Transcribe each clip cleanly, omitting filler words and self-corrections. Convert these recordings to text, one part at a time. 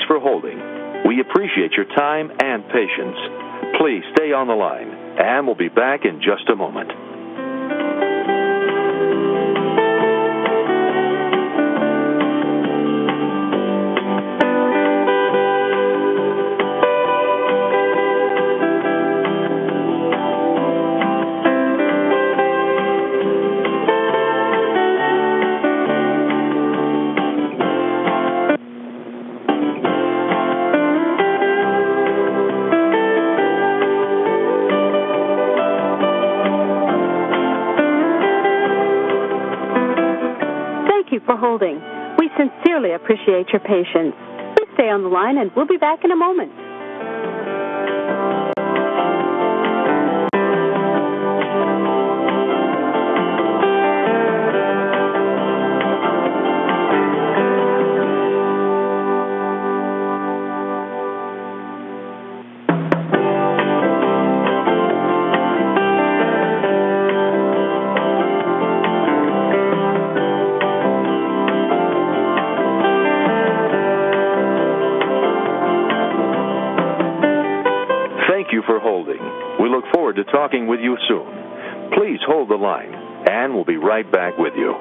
for holding. We appreciate your time and patience. Please stay on the line, and we'll be back in just a moment. For holding. We sincerely appreciate your patience. Please stay on the line and we'll be back in a moment. Thank you for holding. We look forward to talking with you soon. Please hold the line, and we'll be right back with you.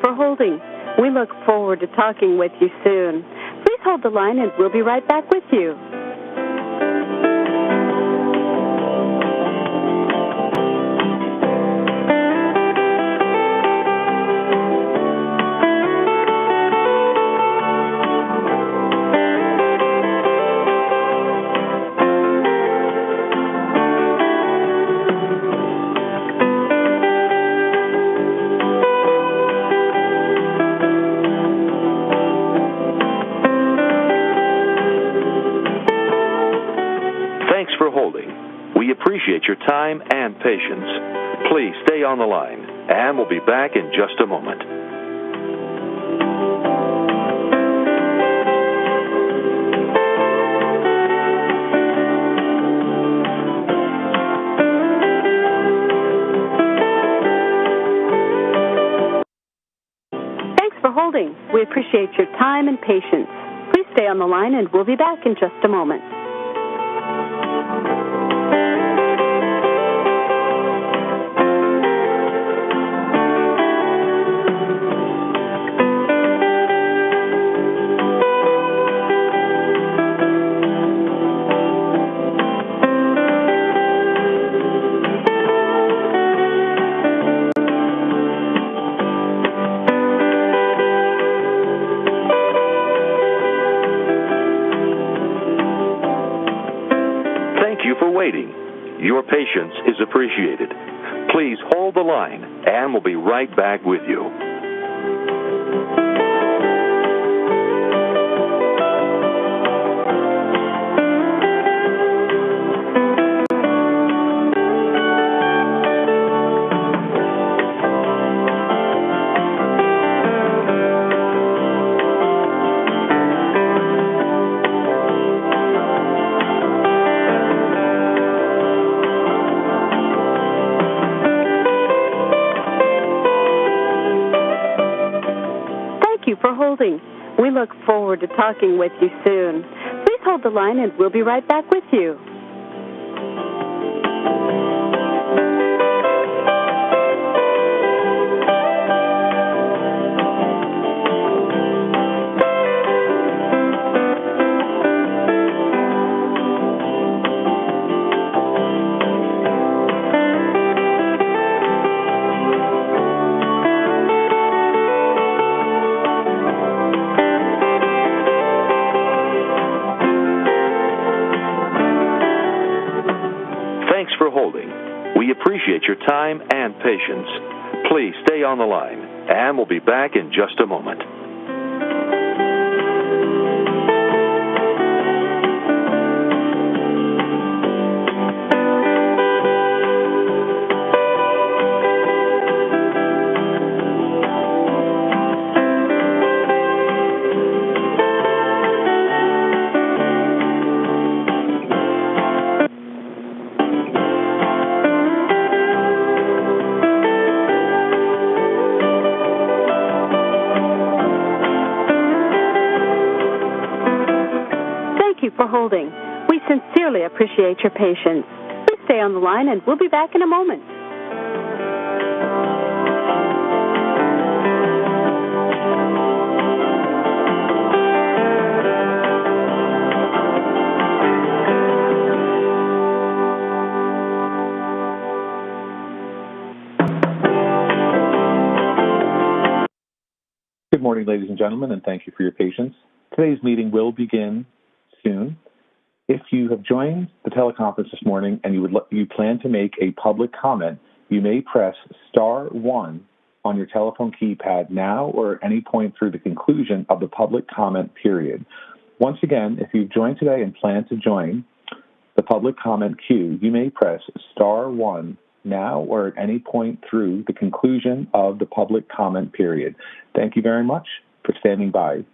For holding. We look forward to talking with you soon. Please hold the line and we'll be right back with you. Thanks for holding. We appreciate your time and patience. Please stay on the line, and we'll be back in just a moment. Thanks for holding. We appreciate your time and patience. Please stay on the line, and we'll be back in just a moment. Thank you for waiting. Your patience is appreciated. Please hold the line, and we'll be right back with you. Thank you for holding. We look forward to talking with you soon. Please hold the line and we'll be right back with you. appreciate your time and patience. Please stay on the line, and we'll be back in just a moment. For holding. We sincerely appreciate your patience. Please stay on the line and we'll be back in a moment. Good morning, ladies and gentlemen, and thank you for your patience. Today's meeting will begin soon. If you have joined the teleconference this morning and you plan to make a public comment, you may press *1 on your telephone keypad now or at any point through the conclusion of the public comment period. Once again, if you've joined today and plan to join the public comment queue, you may press *1 now or at any point through the conclusion of the public comment period. Thank you very much for standing by.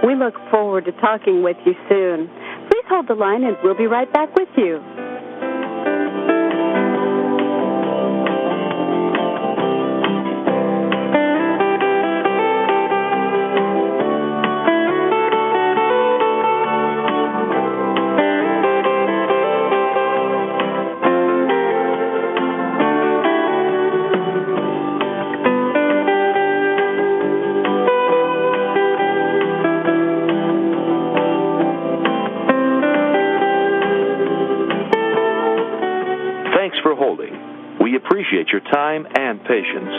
We look forward to talking with you soon. Please hold the line and we'll be right back with you. We appreciate your time and patience.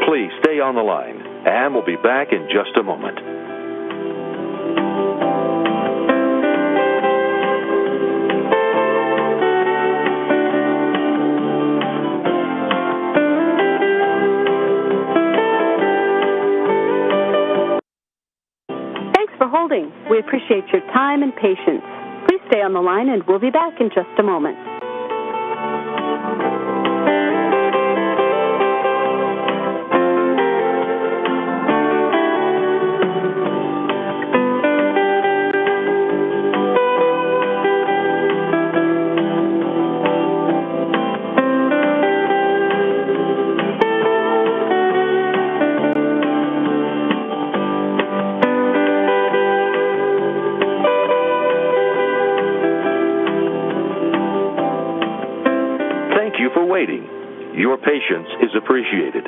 Please stay on the line, and we'll be back in just a moment. Thanks for holding. We appreciate your time and patience. Please stay on the line, and we'll be back in just a moment. Waiting. Your patience is appreciated.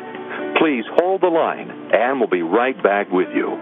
Please hold the line, and we'll be right back with you.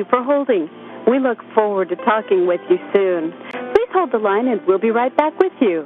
For holding. We look forward to talking with you soon. Please hold the line and we'll be right back with you.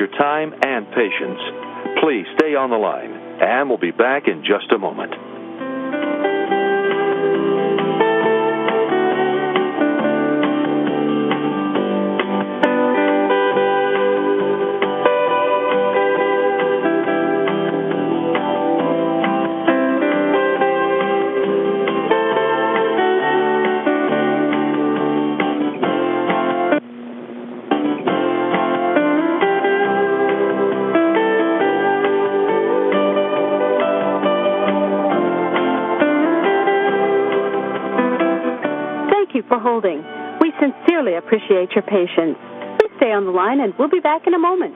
your time and patience. Please stay on the line, and we'll be back in just a moment. For holding. We sincerely appreciate your patience. Please stay on the line and we'll be back in a moment.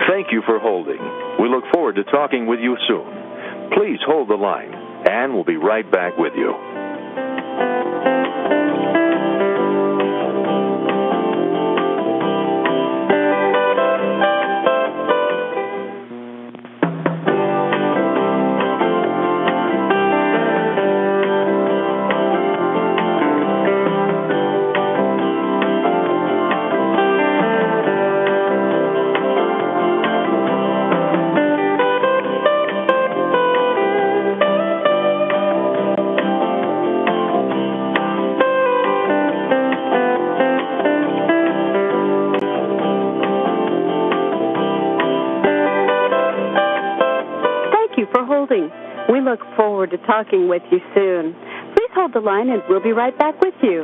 Thank you for holding. We look forward to talking with you soon. Please hold the line, and we'll be right back with you. For holding. We look forward to talking with you soon. Please hold the line and we'll be right back with you.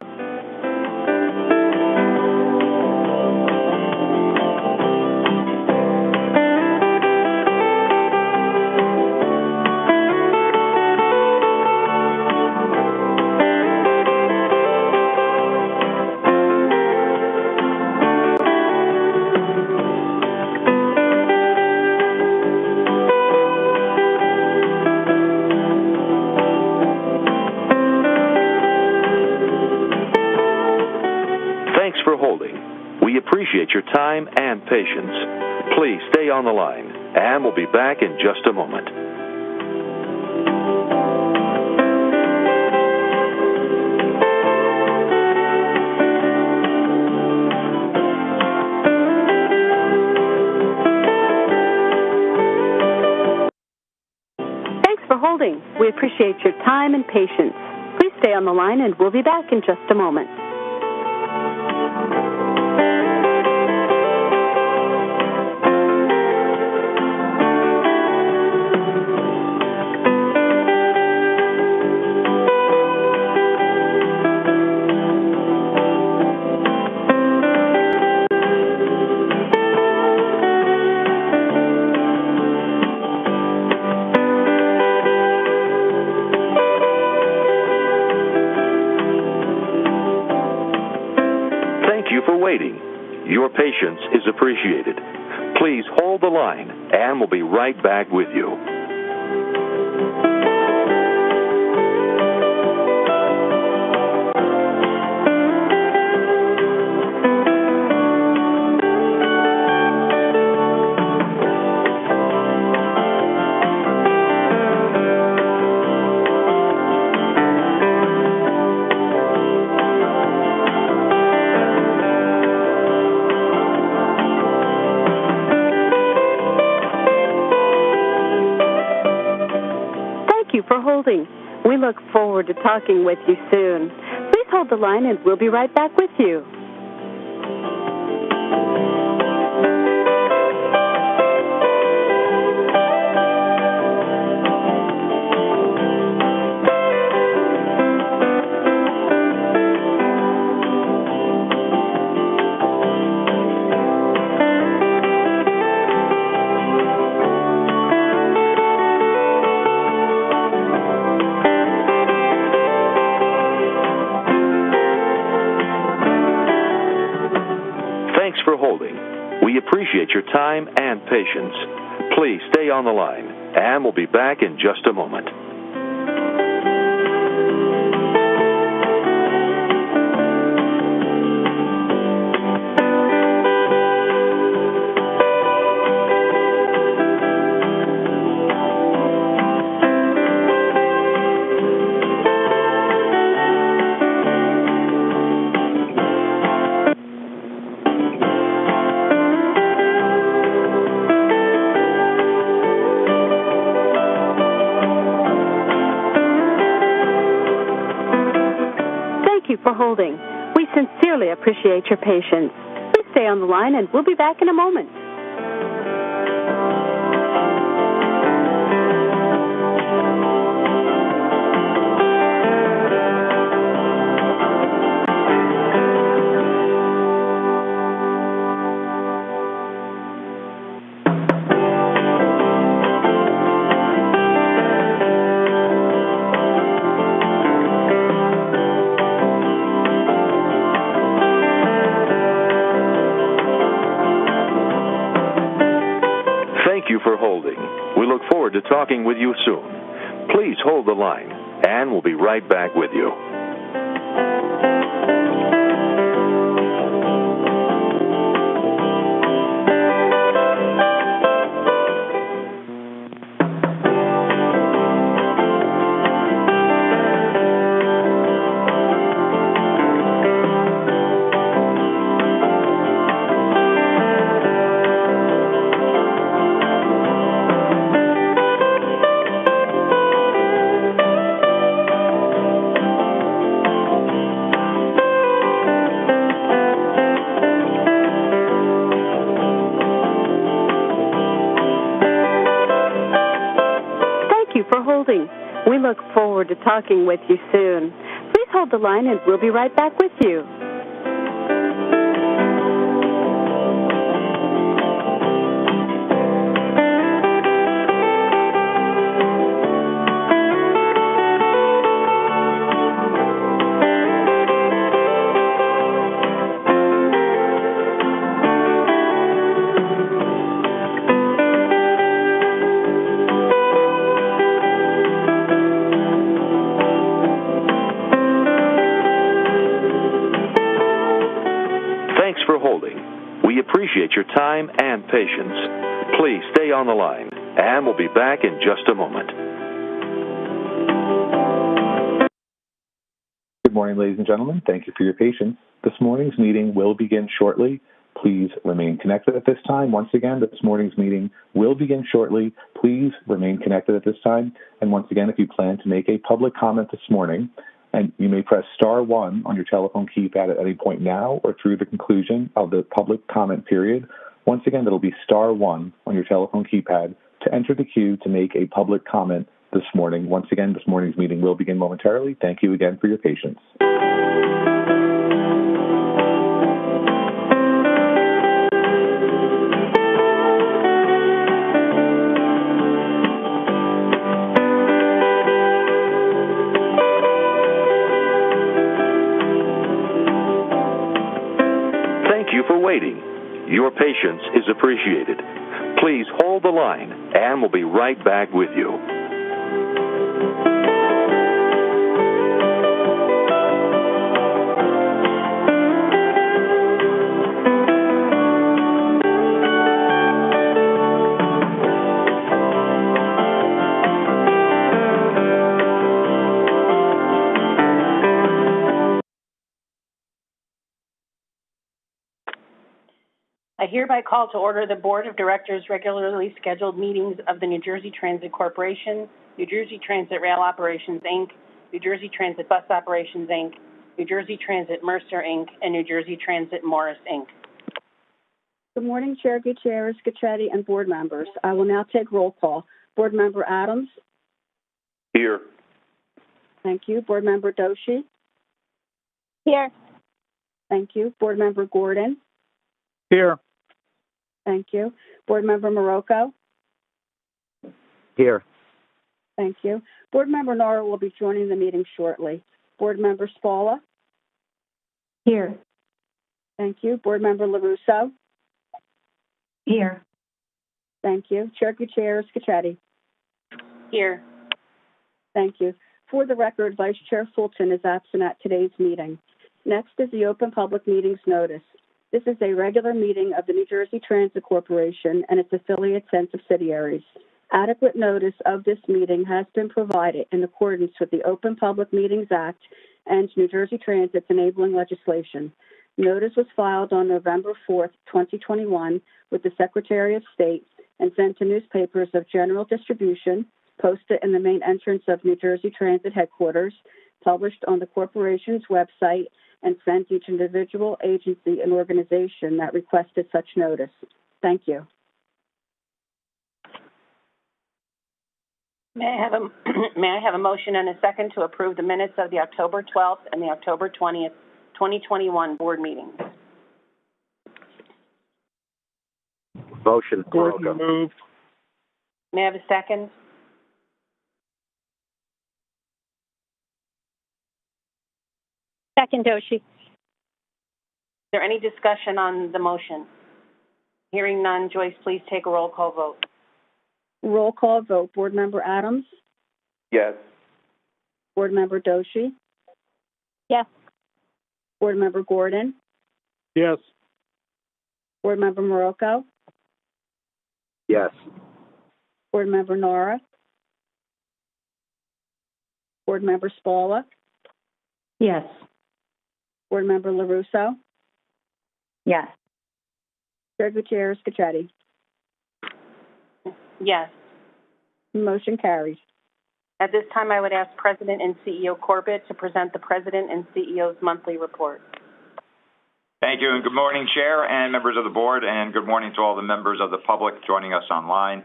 Thanks for holding. We appreciate your time and patience. Please stay on the line, and we'll be back in just a moment. Thanks for holding. We appreciate your time and patience. Please stay on the line, and we'll be back in just a moment. Thank you for waiting. Your patience is appreciated. Please hold the line, and we'll be right back with you. For holding. We look forward to talking with you soon. Please hold the line and we'll be right back with you. appreciate your time and patience. Please stay on the line, and we'll be back in just a moment. For holding. We sincerely appreciate your patience. Please stay on the line and we'll be back in a moment. Thank you for holding. We look forward to talking with you soon. Please hold the line, and we'll be right back with you. We look forward to talking with you soon. Please hold the line and we'll be right back with you. We appreciate your time and patience. Please stay on the line, and we'll be back in just a moment. Good morning, ladies and gentlemen. Thank you for your patience. This morning's meeting will begin shortly. Please remain connected at this time. Once again, this morning's meeting will begin shortly. Please remain connected at this time. And once again, if you plan to make a public comment this morning, and you may press star 1 on your telephone keypad at any point now or through the conclusion of the public comment period. Once again, that'll be star 1 on your telephone keypad to enter the queue to make a public comment this morning. Once again, this morning's meeting will begin momentarily. Thank you again for your patience. Your patience is appreciated. Please hold the line, and we'll be right back with you. I hereby call to order the Board of Directors' regularly scheduled meetings of the New Jersey Transit Corporation, New Jersey Transit Rail Operations, Inc., New Jersey Transit Bus Operations, Inc., New Jersey Transit Mercer, Inc., and New Jersey Transit Morris, Inc. Good morning, Chair Gutierrez, Gutretti, and board members. I will now take roll call. Board Member Adams? Here. Thank you. Board Member Doshi? Here. Thank you. Board Member Gordon? Here. Thank you. Board Member Morocco? Here. Thank you. Board Member Nora will be joining the meeting shortly. Board Member Spalla? Here. Thank you. Board Member LaRusso? Here. Thank you. Chair Gutierrez Cacchetti. Here. Thank you. For the record, Vice Chair Fulton is absent at today's meeting. Next is the Open Public Meetings Notice. This is a regular meeting of the New Jersey Transit Corporation and its affiliates and subsidiaries. Adequate notice of this meeting has been provided in accordance with the Open Public Meetings Act and New Jersey Transit's enabling legislation. Notice was filed on November 4th, 2021, with the Secretary of State and sent to newspapers of general distribution, posted in the main entrance of New Jersey Transit headquarters, published on the corporation's website, and sent each individual agency and organization that requested such notice. Thank you. May I have a motion and a second to approve the minutes of the October 12th and the October 20th, 2021 board meetings? Motion. Gordon moved. May I have a second? Second, Doshi. Is there any discussion on the motion? Hearing none, Joyce, please take a roll call vote. Roll call vote. Board Member Adams? Yes. Board Member Doshi? Yes. Board Member Gordon? Yes. Board Member Morocco? Yes. Board Member Nora? Board Member Spalla? Yes. Board Member LaRusso? Yes. Chair Gutierrez Cacchetti. Yes. Motion carries. At this time, I would ask President and CEO Corbett to present the President and CEO's monthly report. Thank you, and good morning, Chair and members of the board, and good morning to all the members of the public joining us online.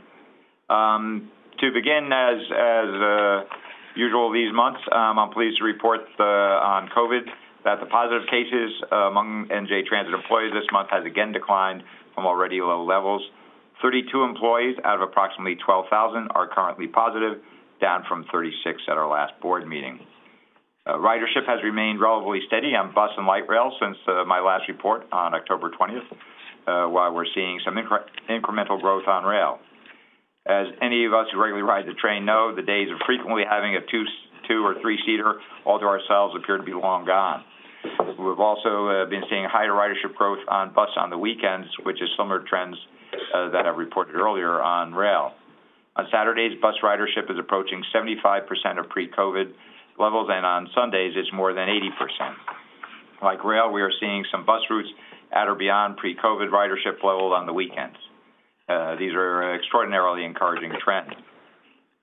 To begin, as usual these months, I'm pleased to report on COVID that the positive cases among NJ Transit employees this month has again declined from already low levels. 32 employees out of approximately 12,000 are currently positive, down from 36 at our last board meeting. Ridership has remained relatively steady on bus and light rail since my last report on October 20th, while we're seeing some incremental growth on rail. As any of us who regularly ride the train know, the days of frequently having a two or three-seater all to ourselves appear to be long gone. We've also been seeing higher ridership growth on bus on the weekends, which is similar trends that I reported earlier on rail. On Saturdays, bus ridership is approaching 75% of pre-COVID levels, and on Sundays, it's more than 80%. Like rail, we are seeing some bus routes at or beyond pre-COVID ridership levels on the weekends. These are extraordinarily encouraging trends.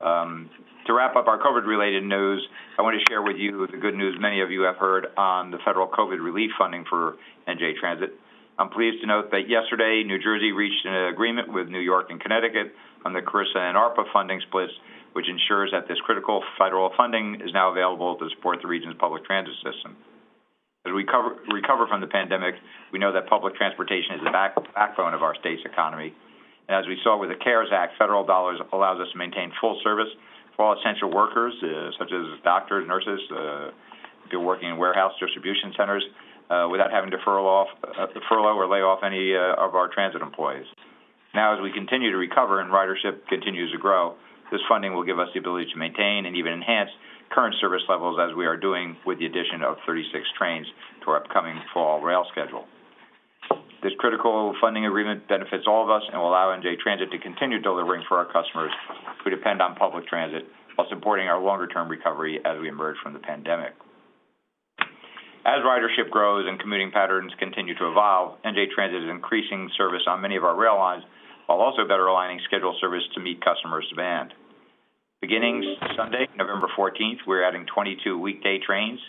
To wrap up our COVID-related news, I want to share with you the good news many of you have heard on the federal COVID relief funding for NJ Transit. I'm pleased to note that yesterday, New Jersey reached an agreement with New York and Connecticut on the CRISA and ARPA funding splits, which ensures that this critical federal funding is now available to support the region's public transit system. As we recover from the pandemic, we know that public transportation is the backbone of our state's economy. And as we saw with the CARES Act, federal dollars allows us to maintain full service for all essential workers, such as doctors, nurses, people working in warehouse distribution centers, without having to furlough or lay off any of our transit employees. Now, as we continue to recover and ridership continues to grow, this funding will give us the ability to maintain and even enhance current service levels as we are doing with the addition of 36 trains to our upcoming fall rail schedule. This critical funding agreement benefits all of us and will allow NJ Transit to continue delivering for our customers who depend on public transit while supporting our longer-term recovery as we emerge from the pandemic. As ridership grows and commuting patterns continue to evolve, NJ Transit is increasing service on many of our rail lines while also better aligning scheduled service to meet customers' demand. Beginning Sunday, November 14th, we're adding 22 weekday trains,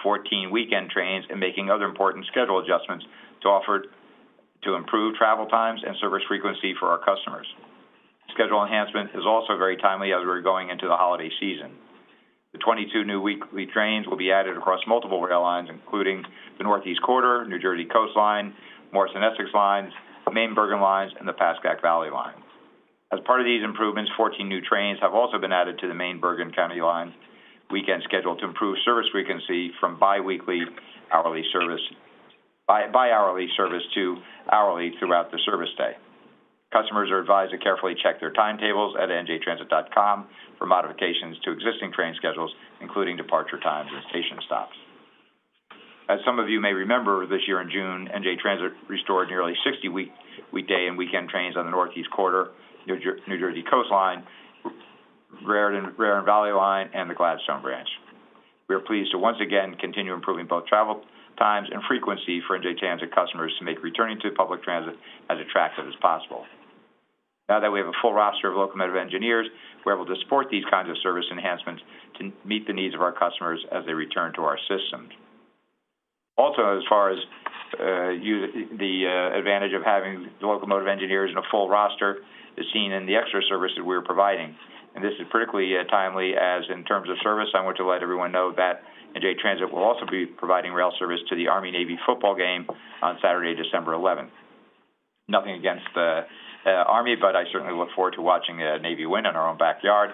14 weekend trains, and making other important schedule adjustments to improve travel times and service frequency for our customers. Schedule enhancement is also very timely as we're going into the holiday season. The 22 new weekly trains will be added across multiple rail lines, including the Northeast Corridor, New Jersey Coast Line, Morrison-Essex lines, Maine Bergen lines, and the Pascack Valley line. As part of these improvements, 14 new trains have also been added to the Maine Bergen County line weekend schedule to improve service frequency from bi-hourly service to hourly throughout the service day. Customers are advised to carefully check their timetables at njtransit.com for modifications to existing train schedules, including departure times and station stops. As some of you may remember, this year in June, NJ Transit restored nearly 60 weekday and weekend trains on the Northeast Corridor, New Jersey Coastline, Raritan Valley Line, and the Gladstone Branch. We are pleased to once again continue improving both travel times and frequency for NJ Transit customers to make returning to public transit as attractive as possible. Now that we have a full roster of locomotive engineers, we're able to support these kinds of service enhancements to meet the needs of our customers as they return to our systems. Also, as far as the advantage of having the locomotive engineers in a full roster is seen in the extra service that we're providing. And this is particularly timely as in terms of service, I want to let everyone know that NJ Transit will also be providing rail service to the Army-Navy football game on Saturday, December 11th. Nothing against the Army, but I certainly look forward to watching the Navy win in our own backyard.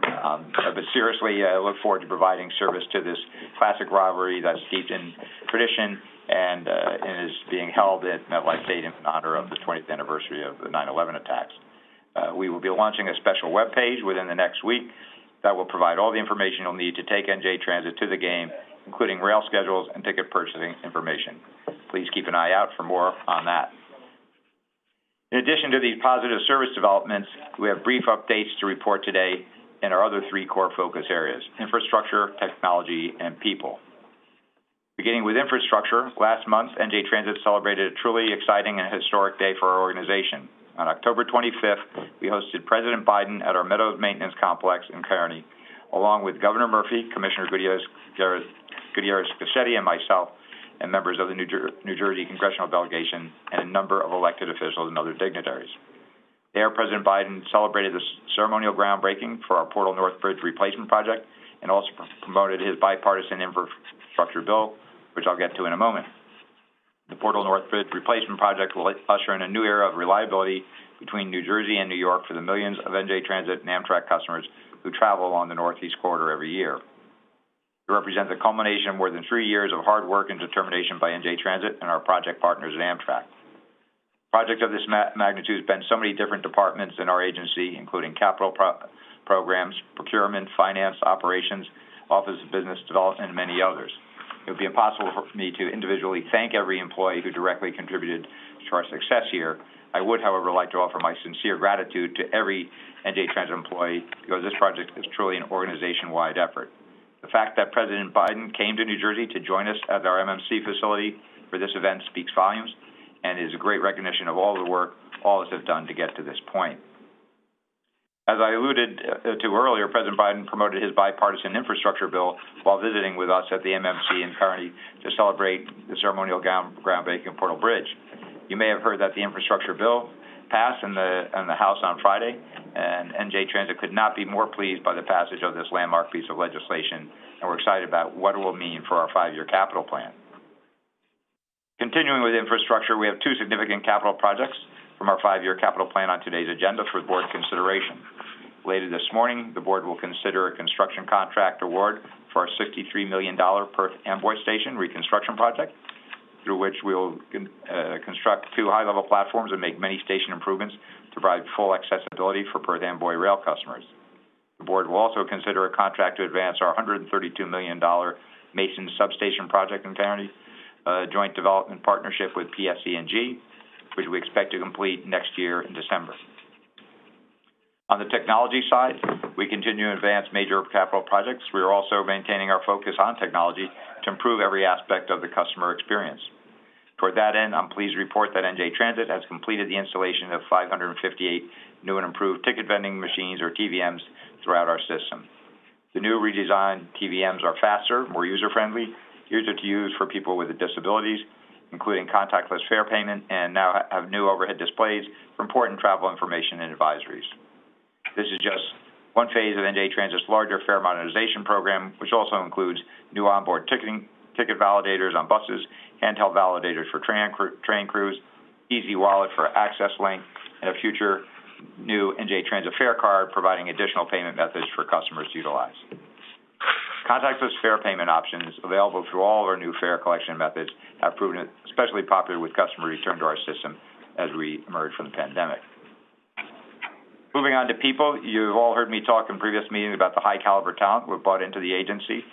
But seriously, I look forward to providing service to this classic rivalry that's steeped in tradition and is being held at MetLife Stadium in honor of the 20th anniversary of the 9/11 attacks. We will be launching a special web page within the next week that will provide all the information you'll need to take NJ Transit to the game, including rail schedules and ticket purchasing information. Please keep an eye out for more on that. In addition to these positive service developments, we have brief updates to report today in our other three core focus areas: infrastructure, technology, and people. Beginning with infrastructure, last month, NJ Transit celebrated a truly exciting and historic day for our organization. On October 25th, we hosted President Biden at our Meadows Maintenance Complex in Kearney, along with Governor Murphy, Commissioner Gutierrez-Cassetti, and myself, and members of the New Jersey congressional delegation, and a number of elected officials and other dignitaries. There, President Biden celebrated the ceremonial groundbreaking for our Portal North Bridge replacement project and also promoted his bipartisan infrastructure bill, which I'll get to in a moment. The Portal North Bridge replacement project will usher in a new era of reliability between New Jersey and New York for the millions of NJ Transit and Amtrak customers who travel along the Northeast Corridor every year. It represents a culmination of more than 3 years of hard work and determination by NJ Transit and our project partners at Amtrak. A project of this magnitude has been so many different departments in our agency, including capital programs, procurement, finance, operations, Office of Business Development, and many others. It would be impossible for me to individually thank every employee who directly contributed to our success here. I would, however, like to offer my sincere gratitude to every NJ Transit employee because this project is truly an organization-wide effort. The fact that President Biden came to New Jersey to join us at our MMC facility for this event speaks volumes and is a great recognition of all the work all of us have done to get to this point. As I alluded to earlier, President Biden promoted his bipartisan infrastructure bill while visiting with us at the MMC in Kearney to celebrate the ceremonial groundbreaking of Portal Bridge. You may have heard that the infrastructure bill passed in the House on Friday, and NJ Transit could not be more pleased by the passage of this landmark piece of legislation, and we're excited about what it will mean for our 5-year capital plan. Continuing with infrastructure, we have 2 significant capital projects from our 5-year capital plan on today's agenda for board consideration. Later this morning, the board will consider a construction contract award for our $63 million Perth Amboy Station reconstruction project, through which we will construct 2 high-level platforms and make many station improvements to provide full accessibility for Perth Amboy rail customers. The board will also consider a contract to advance our $132 million Mason substation project in Kearney, a joint development partnership with PSE&G, which we expect to complete next year in December. On the technology side, we continue to advance major capital projects. We are also maintaining our focus on technology to improve every aspect of the customer experience. Toward that end, I'm pleased to report that NJ Transit has completed the installation of 558 new and improved ticket vending machines, or TVMs, throughout our system. The new redesigned TVMs are faster, more user-friendly, easier to use for people with disabilities, including contactless fare payment, and now have new overhead displays for important travel information and advisories. This is just one phase of NJ Transit's larger fare modernization program, which also includes new onboard ticket validators on buses, handheld validators for train crews, Easy Wallet for access link, and a future new NJ Transit fare card providing additional payment methods for customers to utilize. Contactless fare payment options available through all of our new fare collection methods have proven especially popular with customer return to our system as we emerge from the pandemic. Moving on to people, you've all heard me talk in previous meetings about the high caliber talent we've brought into the agency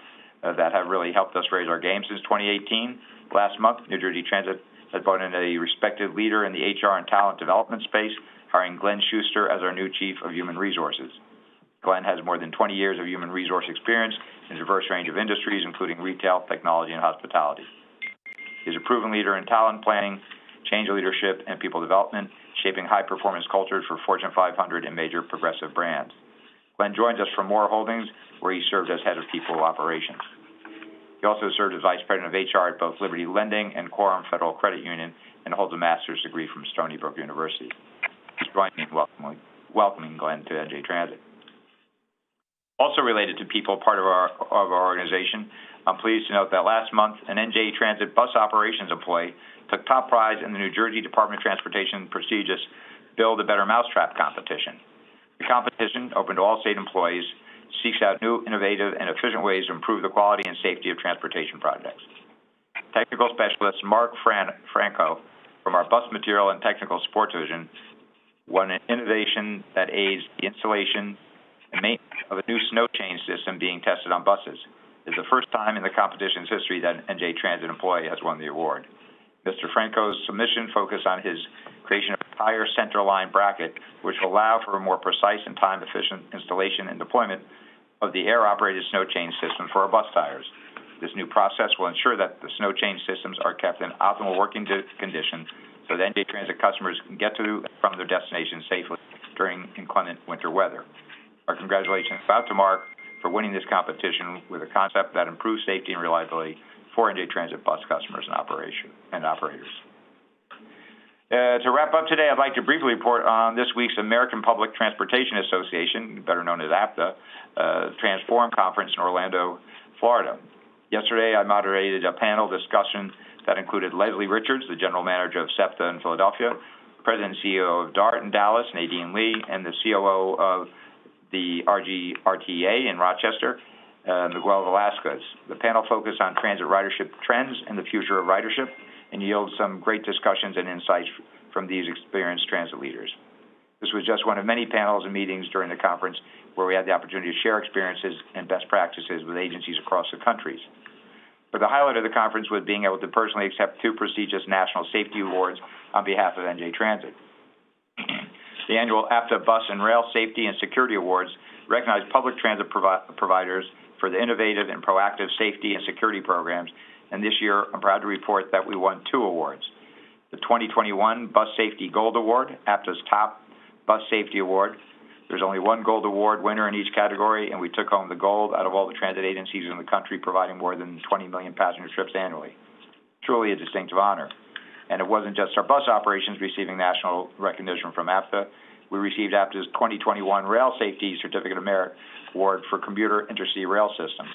that have really helped us raise our game since 2018. Last month, New Jersey Transit has brought in a respected leader in the HR and talent development space, hiring Glenn Schuster as our new Chief of Human Resources. Glenn has more than 20 years of human resource experience in a diverse range of industries, including retail, technology, and hospitality. He's a proven leader in talent planning, change leadership, and people development, shaping high-performance cultures for Fortune 500 and major progressive brands. Glenn joins us from Moore Holdings, where he served as head of people operations. He also served as vice president of HR at both Liberty Lending and Quorum Federal Credit Union, and holds a master's degree from Stony Brook University. Please join me in welcoming Glenn to NJ Transit. Also related to people, part of our organization, I'm pleased to note that last month, an NJ Transit bus operations employee took top prize in the New Jersey Department of Transportation prestigious Build a Better Mousetrap competition. The competition, open to all state employees, seeks out new, innovative, and efficient ways to improve the quality and safety of transportation projects. Technical specialist Mark Franco from our Bus Material and Technical Support Division won an innovation that aids the installation and maintenance of a new snow chain system being tested on buses. It's the first time in the competition's history that an NJ Transit employee has won the award. Mr. Franco's submission focused on his creation of a tire center line bracket, which will allow for a more precise and time-efficient installation and deployment of the air-operated snow chain system for our bus tires. This new process will ensure that the snow chain systems are kept in optimal working condition so that NJ Transit customers can get to and from their destination safely during inclement winter weather. Our congratulations out to Mark for winning this competition with a concept that improves safety and reliability for NJ Transit bus customers and operators. To wrap up today, I'd like to briefly report on this week's American Public Transportation Association, better known as APTA, Transform Conference in Orlando, Florida. Yesterday, I moderated a panel discussion that included Leslie Richards, the general manager of SEPTA in Philadelphia, president and CEO of DART in Dallas, Nadine Lee, and the COO of the RTA in Rochester, Miguel Velasquez. The panel focused on transit ridership trends and the future of ridership, and yielded some great discussions and insights from these experienced transit leaders. This was just one of many panels and meetings during the conference where we had the opportunity to share experiences and best practices with agencies across the countries. But the highlight of the conference was being able to personally accept 2 prestigious national safety awards on behalf of NJ Transit. The annual APTA Bus and Rail Safety and Security Awards recognize public transit providers for the innovative and proactive safety and security programs, and this year I'm proud to report that we won 2 awards. The 2021 Bus Safety Gold Award, APTA's top bus safety award. There's only 1 gold award winner in each category, and we took home the gold out of all the transit agencies in the country providing more than 20 million passenger trips annually. Truly a distinctive honor. And it wasn't just our bus operations receiving national recognition from APTA. We received APTA's 2021 Rail Safety Certificate of Merit Award for commuter intercity rail systems.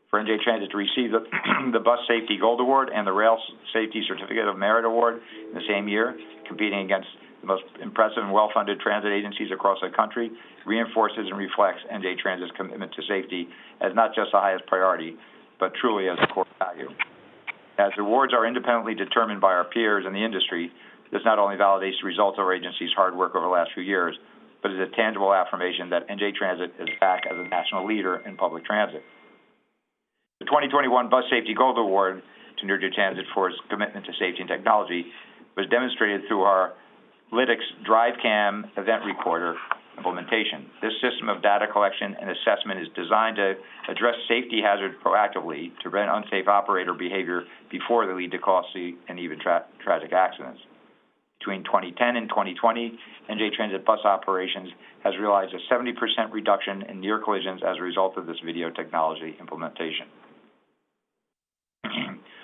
For NJ Transit to receive the Bus Safety Gold Award and the Rail Safety Certificate of Merit Award in the same year, competing against the most impressive and well-funded transit agencies across the country, reinforces and reflects NJ Transit's commitment to safety as not just the highest priority, but truly as a core value. As awards are independently determined by our peers in the industry, this not only validates the results of our agency's hard work over the last few years, but is a tangible affirmation that NJ Transit is back as a national leader in public transit. The 2021 Bus Safety Gold Award to New Jersey Transit for its commitment to safety and technology was demonstrated through our Lytix DriveCam event recorder implementation. This system of data collection and assessment is designed to address safety hazards proactively to prevent unsafe operator behavior before they lead to costly and even tragic accidents. Between 2010 and 2020, NJ Transit bus operations has realized a 70% reduction in near collisions as a result of this video technology implementation.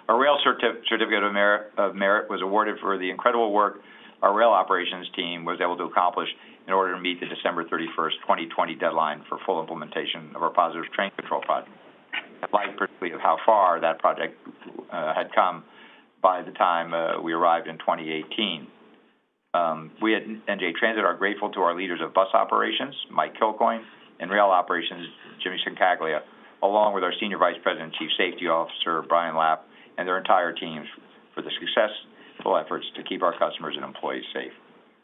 Our Rail Certificate of Merit was awarded for the incredible work our rail operations team was able to accomplish in order to meet the December 31st, 2020 deadline for full implementation of our positive train control project. Like particularly of how far that project had come by the time we arrived in 2018. We at NJ Transit are grateful to our leaders of bus operations, Mike Kilcoyne, and rail operations, Jimmy Sincaglia, along with our Senior Vice President and Chief Safety Officer, Brian Lapp, and their entire teams for the successful efforts to keep our customers and employees safe.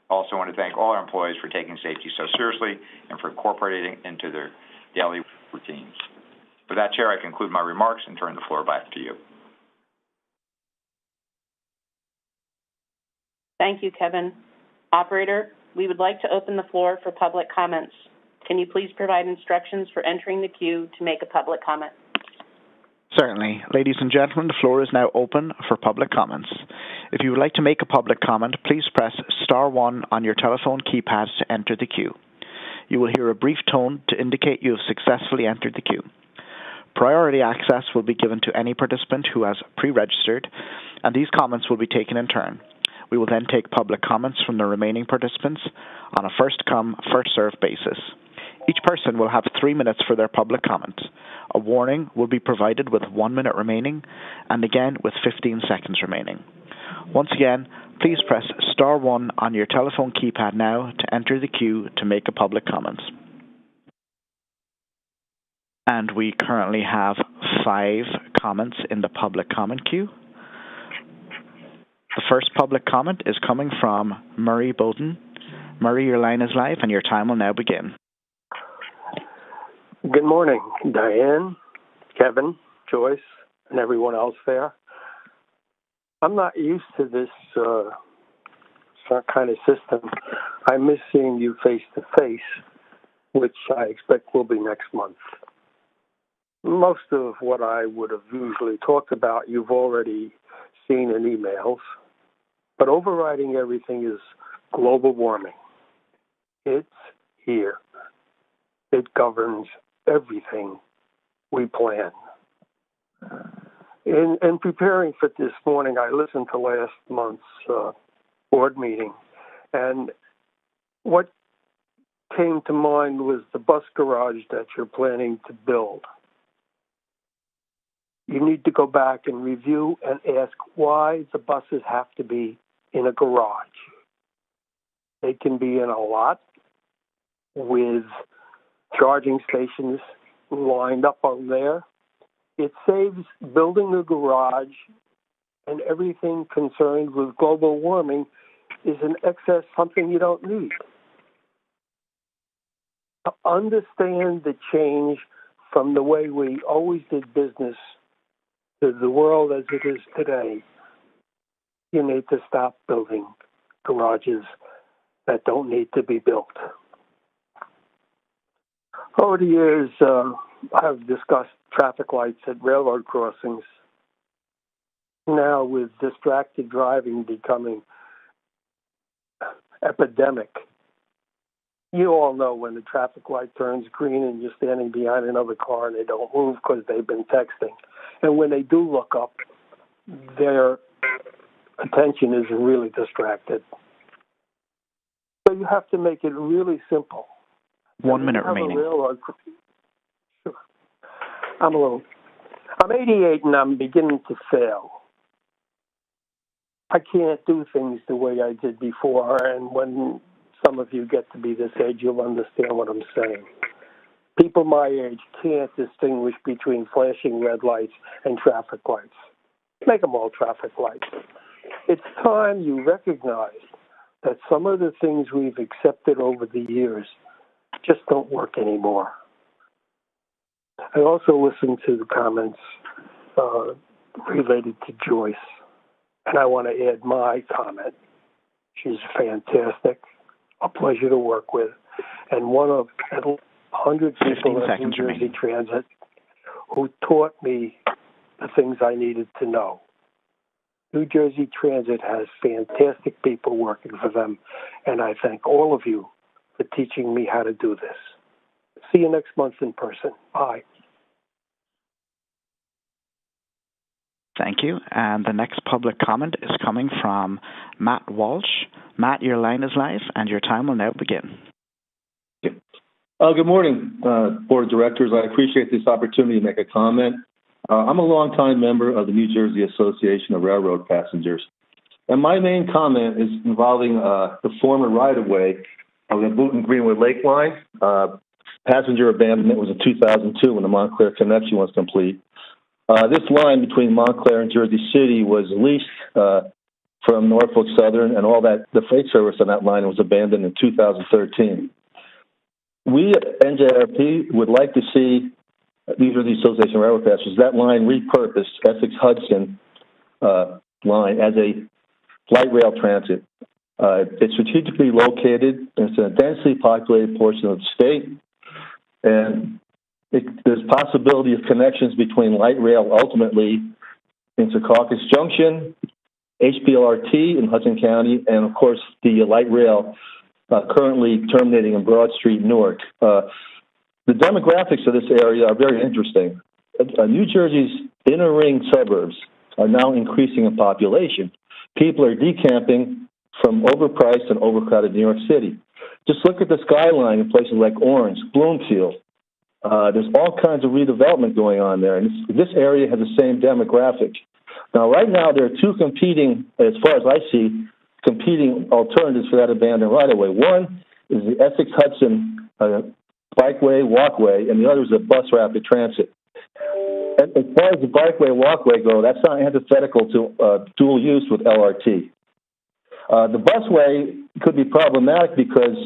Also want to thank all our employees for taking safety so seriously and for incorporating it into their daily routines. With that, Chair, I conclude my remarks and turn the floor back to you. Thank you, Kevin. Operator, we would like to open the floor for public comments. Can you please provide instructions for entering the queue to make a public comment? Certainly. Ladies and gentlemen, the floor is now open for public comments. If you would like to make a public comment, please press *1 on your telephone keypad to enter the queue. You will hear a brief tone to indicate you have successfully entered the queue. Priority access will be given to any participant who has pre-registered, and these comments will be taken in turn. We will then take public comments from the remaining participants on a first-come, first-served basis. Each person will have 3 minutes for their public comment. A warning will be provided with 1 minute remaining, and again with 15 seconds remaining. Once again, please press *1 on your telephone keypad now to enter the queue to make a public comment. And we currently have 5 comments in the public comment queue. The first public comment is coming from Murray Bowden. Murray, your line is live and your time will now begin. Good morning, Diane, Kevin, Joyce, and everyone else there. I'm not used to this kind of system. I miss seeing you face to face, which I expect will be next month. Most of what I would have usually talked about, you've already seen in emails, but overriding everything is global warming. It's here. It governs everything we plan. In preparing for this morning, I listened to last month's board meeting, and what came to mind was the bus garage that you're planning to build. You need to go back and review and ask why the buses have to be in a garage. They can be in a lot with charging stations lined up on there. It saves building a garage, and everything concerned with global warming is an excess, something you don't need. To understand the change from the way we always did business to the world as it is today, you need to stop building garages that don't need to be built. Over the years, I've discussed traffic lights at railroad crossings. Now, with distracted driving becoming epidemic, you all know when the traffic light turns green and you're standing behind another car and they don't move because they've been texting. And when they do look up, their attention is really distracted. So you have to make it really simple. 1 minute remaining. Sure. I'm 88 and I'm beginning to fail. I can't do things the way I did before, and when some of you get to be this age, you'll understand what I'm saying. People my age can't distinguish between flashing red lights and traffic lights. Make them all traffic lights. It's time you recognize that some of the things we've accepted over the years just don't work anymore. I also listened to the comments related to Joyce, and I want to add my comment. She's fantastic, a pleasure to work with, and one of 100 people at New Jersey Transit who taught me the things I needed to know. New Jersey Transit has fantastic people working for them, and I thank all of you for teaching me how to do this. See you next month in person. Bye. Thank you. And the next public comment is coming from Matt Walsh. Matt, your line is live, and your time will now begin. Good morning, Board of Directors. I appreciate this opportunity to make a comment. I'm a longtime member of the New Jersey Association of Railroad Passengers, and my main comment is involving the former right-of-way of the Boonton Greenwood Lake Line. Passenger abandonment was in 2002 when the Montclair connection was complete. This line between Montclair and Jersey City was leased from Norfolk Southern and all that, the freight service on that line was abandoned in 2013. We at NJRP would like to see, these are the Association of Railroad Passengers, that line repurposed, Essex-Hudson line, as a light rail transit. It's strategically located. It's in a densely populated portion of the state, and there's possibility of connections between light rail ultimately in Secaucus Junction, HPLRT in Hudson County, and of course the light rail currently terminating in Broad Street, Newark. The demographics of this area are very interesting. New Jersey's inner ring suburbs are now increasing in population. People are decamping from overpriced and overcrowded New York City. Just look at the skyline in places like Orange, Bloomfield. There's all kinds of redevelopment going on there, and this area has the same demographic. Now, right now, there are two competing, as far as I see, competing alternatives for that abandoned right-of-way. One is the Essex-Hudson bikeway, walkway, and the other is the bus rapid transit. As far as the bikeway, walkway go, that's not antithetical to dual use with LRT. The busway could be problematic because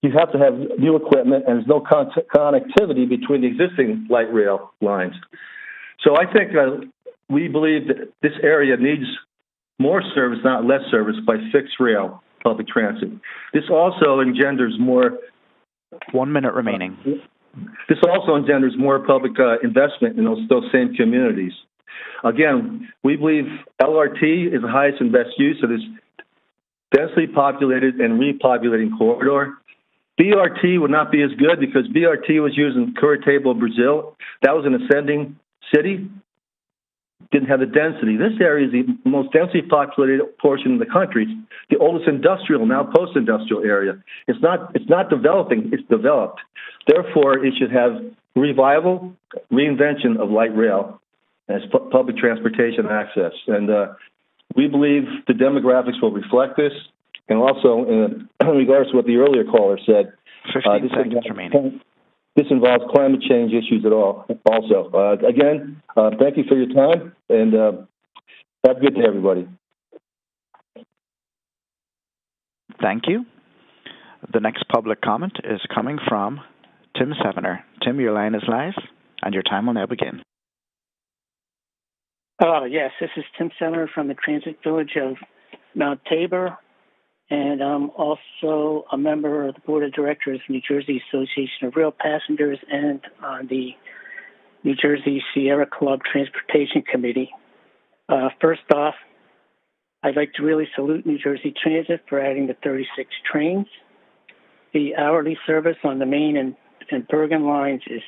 you have to have new equipment and there's no connectivity between the existing light rail lines. So I think we believe that this area needs more service, not less service, by fixed rail public transit. This also engenders more... 1 minute remaining. This also engenders more public investment in those same communities. Again, we believe LRT is the highest and best use of this densely populated and repopulating corridor. BRT would not be as good because BRT was used in Curitiba, Brazil. That was an ascending city. Didn't have the density. This area is the most densely populated portion of the country. The oldest industrial, now post-industrial area. It's not developing, it's developed. Therefore, it should have revival, reinvention of light rail as public transportation access. And we believe the demographics will reflect this. And also, in regards to what the earlier caller said, 15 seconds remaining. This involves climate change issues also. Again, thank you for your time, and have a good day, everybody. Thank you. The next public comment is coming from Tim Sevener. Tim, your line is live, and your time will now begin. Yes, this is Tim Sevener from the Transit Village of Mount Tabor, and I'm also a member of the Board of Directors of New Jersey Association of Rail Passengers and on the New Jersey Sierra Club Transportation Committee. First off, I'd like to really salute New Jersey Transit for adding the 36 trains. The hourly service on the Main and Bergen lines is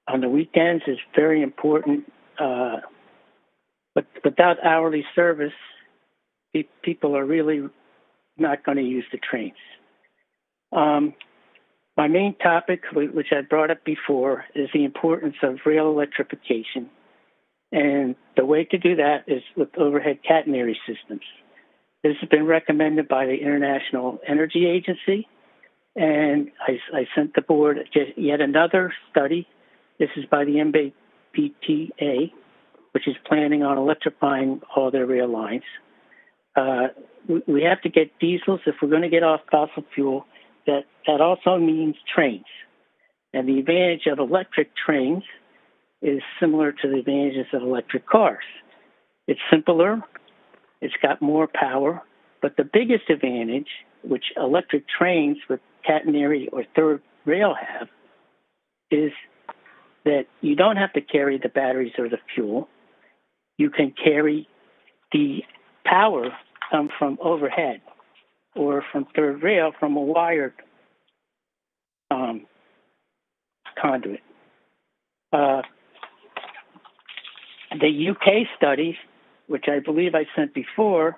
on the weekends is very important. But without hourly service, people are really not going to use the trains. My main topic, which I brought up before, is the importance of rail electrification. And the way to do that is with overhead catenary systems. This has been recommended by the International Energy Agency, and I sent the board yet another study. This is by the MBTA, which is planning on electrifying all their rail lines. We have to get diesels if we're going to get off fossil fuel. That also means trains. And the advantage of electric trains is similar to the advantages of electric cars. It's simpler, it's got more power, but the biggest advantage, which electric trains with catenary or third rail have, is that you don't have to carry the batteries or the fuel. You can carry the power from overhead or from third rail from a wired conduit. The UK study, which I believe I sent before,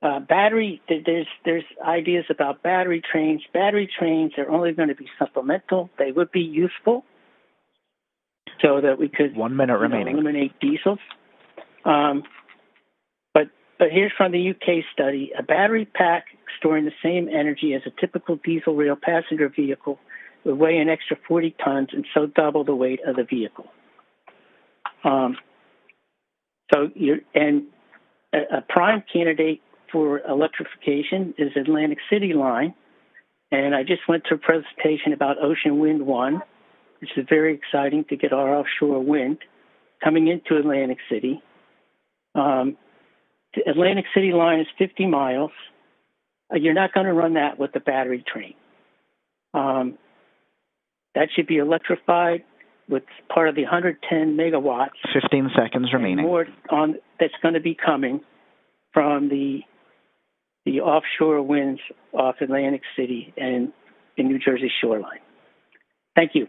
there's ideas about battery trains. Battery trains are only going to be supplemental. They would be useful so that we could 1 minute remaining. Eliminate diesels. But here's from the UK study. A battery pack storing the same energy as a typical diesel rail passenger vehicle would weigh an extra 40 tons and so double the weight of the vehicle. a prime candidate for electrification is Atlantic City line. And I just went to a presentation about Ocean Wind 1, which is very exciting to get our offshore wind coming into Atlantic City. The Atlantic City line is 50 miles. You're not going to run that with the battery train. That should be electrified with part of the 110 megawatts. 15 seconds remaining. More that's going to be coming from the offshore winds off Atlantic City and the New Jersey shoreline. Thank you.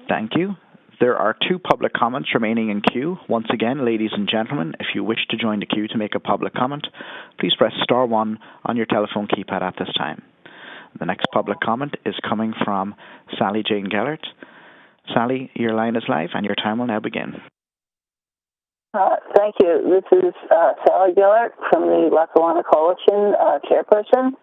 Thank you. There are 2 public comments remaining in queue. Once again, ladies and gentlemen, if you wish to join the queue to make a public comment, please press star 1 on your telephone keypad at this time. The next public comment is coming from Sally Jane Gellert. Sally, your line is live and your time will now begin. Thank you. This is Sally Gellert from the Lackawanna Coalition, chairperson.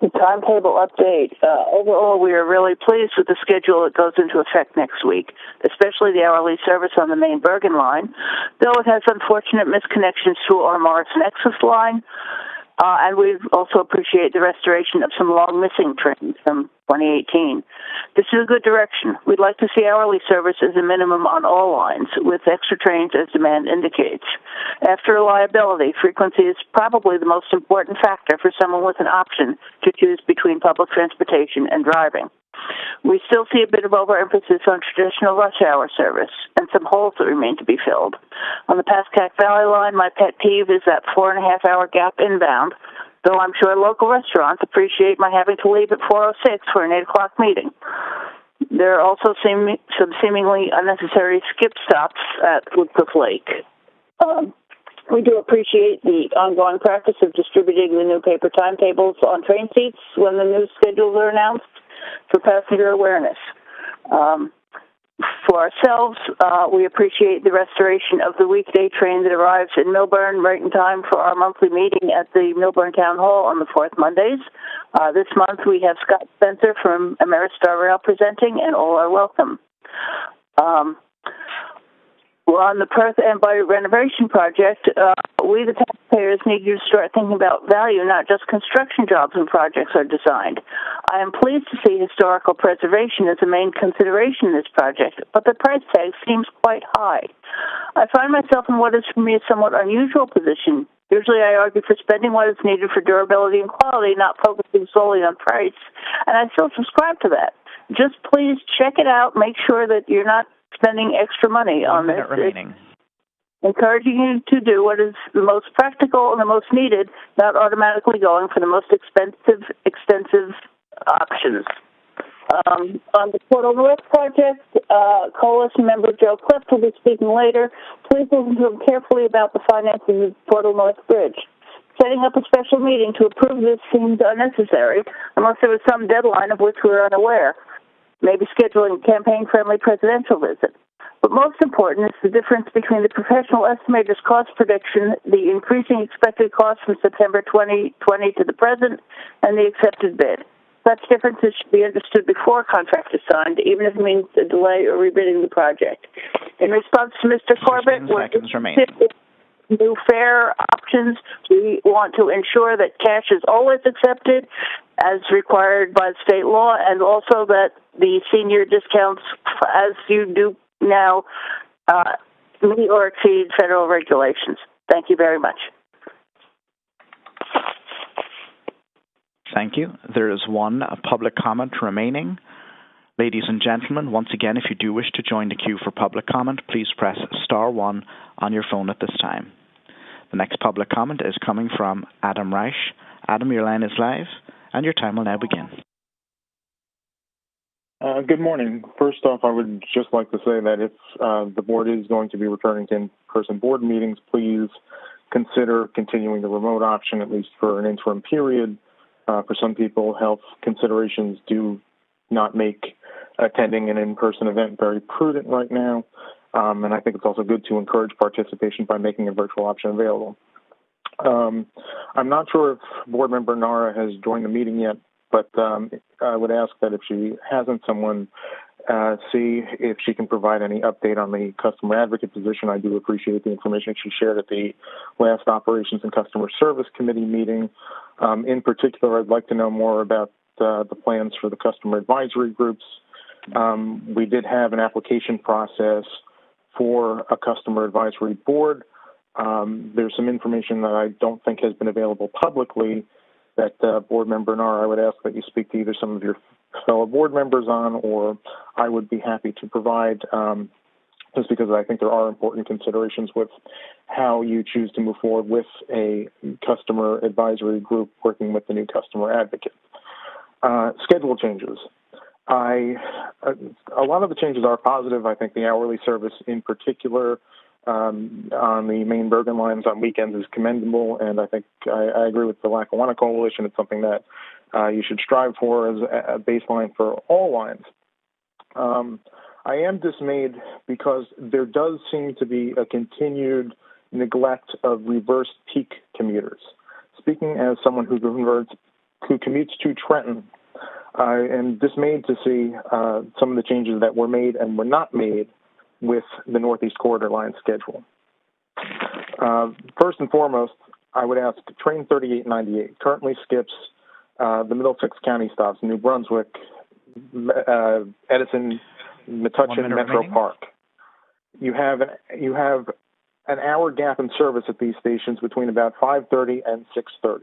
The timetable update. Overall, we are really pleased with the schedule that goes into effect next week, especially the hourly service on the main Bergen line, though it has unfortunate misconnections to our Morris Nexus line. And we also appreciate the restoration of some long missing trains from 2018. This is a good direction. We'd like to see hourly service as a minimum on all lines, with extra trains as demand indicates. After reliability, frequency is probably the most important factor for someone with an option to choose between public transportation and driving. We still see a bit of overemphasis on traditional rush hour service and some holes that remain to be filled. On the Pascack Valley line, my pet peeve is that 4.5-hour gap inbound, though I'm sure local restaurants appreciate my having to leave at 4:06 for an 8 o'clock meeting. There are also some seemingly unnecessary skip stops at Woodcliff Lake. We do appreciate the ongoing practice of distributing the new paper timetables on train seats when the new schedules are announced for passenger awareness. For ourselves, we appreciate the restoration of the weekday train that arrives in Millburn right in time for our monthly meeting at the Millburn Town Hall on the 4th Mondays. This month we have Scott Spencer from Ameristar Rail presenting, and all are welcome. We're on the Perth Empire renovation project. We, the taxpayers, need you to start thinking about value, not just construction jobs when projects are designed. I am pleased to see historical preservation as a main consideration in this project, but the price tag seems quite high. I find myself in what is for me a somewhat unusual position. Usually I argue for spending what is needed for durability and quality, not focusing solely on price, and I still subscribe to that. Just please check it out, make sure that you're not spending extra money on this. 1 minute remaining. Encouraging you to do what is the most practical and the most needed, not automatically going for the most extensive options. On the Portal North project, Coalition member Joe Clift will be speaking later. Please listen to him carefully about the financing of the Portal North Bridge. Setting up a special meeting to approve this seems unnecessary, unless there was some deadline of which we are unaware. Maybe scheduling a campaign-friendly presidential visit. But most important is the difference between the professional estimator's cost prediction, the increasing expected cost from September 2020 to the present, and the accepted bid. Such differences should be understood before a contract is signed, even if it means a delay or rebidding the project. In response to Mr. Corbett, new fare options, we want to ensure that cash is always accepted as required by state law, and also that the senior discounts, as you do now, meet or exceed federal regulations. Thank you very much. Thank you. There is 1 public comment remaining. Ladies and gentlemen, once again, if you do wish to join the queue for public comment, please press star 1 on your phone at this time. The next public comment is coming from Adam Reich. Adam, your line is live, and your time will now begin. Good morning. First off, I would just like to say that if the board is going to be returning to in-person board meetings, please consider continuing the remote option, at least for an interim period. For some people, health considerations do not make attending an in-person event very prudent right now. And I think it's also good to encourage participation by making a virtual option available. I'm not sure if board member Nara has joined the meeting yet, but I would ask that if she hasn't, someone see if she can provide any update on the customer advocate position. I do appreciate the information she shared at the last Operations and Customer Service Committee meeting. In particular, I'd like to know more about the plans for the customer advisory groups. We did have an application process for a customer advisory board. There's some information that I don't think has been available publicly that Board Member Narr, I would ask that you speak to either some of your fellow board members on, or I would be happy to provide, just because I think there are important considerations with how you choose to move forward with a customer advisory group working with the new customer advocate. Schedule changes. A lot of the changes are positive. I think the hourly service in particular on the main Bergen lines on weekends is commendable, and I think I agree with the Lackawanna Coalition. It's something that you should strive for as a baseline for all lines. I am dismayed because there does seem to be a continued neglect of reverse peak commuters. Speaking as someone who commutes to Trenton, I am dismayed to see some of the changes that were made and were not made with the Northeast Corridor line schedule. First and foremost, I would ask Train 3898 currently skips the Middlesex County stops, New Brunswick, Edison, Metuchen, Metro Park. You have an hour gap in service at these stations between about 5:30 and 6:30.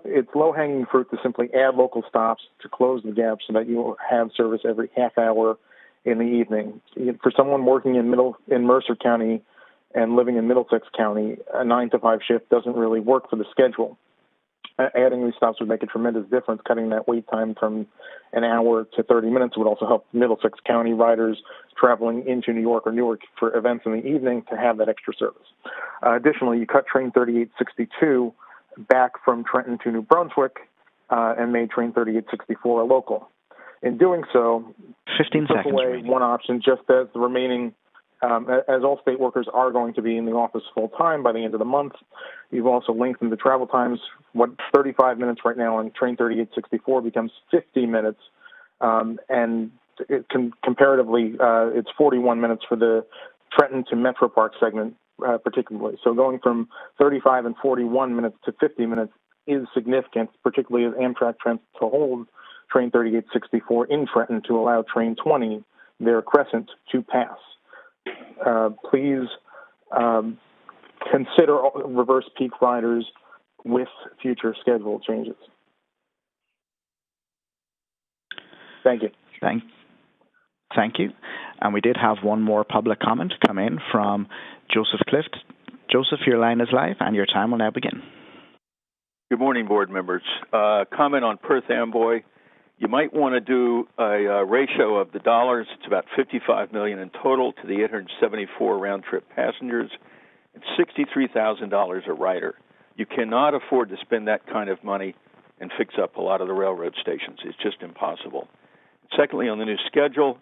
It's low-hanging fruit to simply add local stops to close the gap so that you have service every half hour in the evening. For someone working in Mercer County and living in Middlesex County, a 9 to 5 shift doesn't really work for the schedule. Adding these stops would make a tremendous difference. Cutting that wait time from an hour to 30 minutes would also help Middlesex County riders traveling into New York or Newark for events in the evening to have that extra service. Additionally, you cut Train 3862 back from Trenton to New Brunswick and made Train 3864 a local. In doing so, 15 took seconds away remaining. One option, just as the remaining, as all state workers are going to be in the office full-time by the end of the month. You've also lengthened the travel times. 35 minutes right now on Train 3864 becomes 50 minutes, and comparatively, it's 41 minutes for the Trenton to Metro Park segment, particularly. So going from 35 and 41 minutes to 50 minutes is significant, particularly as Amtrak tries to hold Train 3864 in Trenton to allow Train 20, their Crescent, to pass. Please consider reverse peak riders with future schedule changes. Thank you. Thank you. And we did have one more public comment come in from Joseph Clift. Joseph, your line is live and your time will now begin. Good morning, board members. Comment on Perth Amboy. You might want to do a ratio of the dollars. It's about $55 million in total to the 874 round-trip passengers and $63,000 a rider. You cannot afford to spend that kind of money and fix up a lot of the railroad stations. It's just impossible. Secondly, on the new schedule,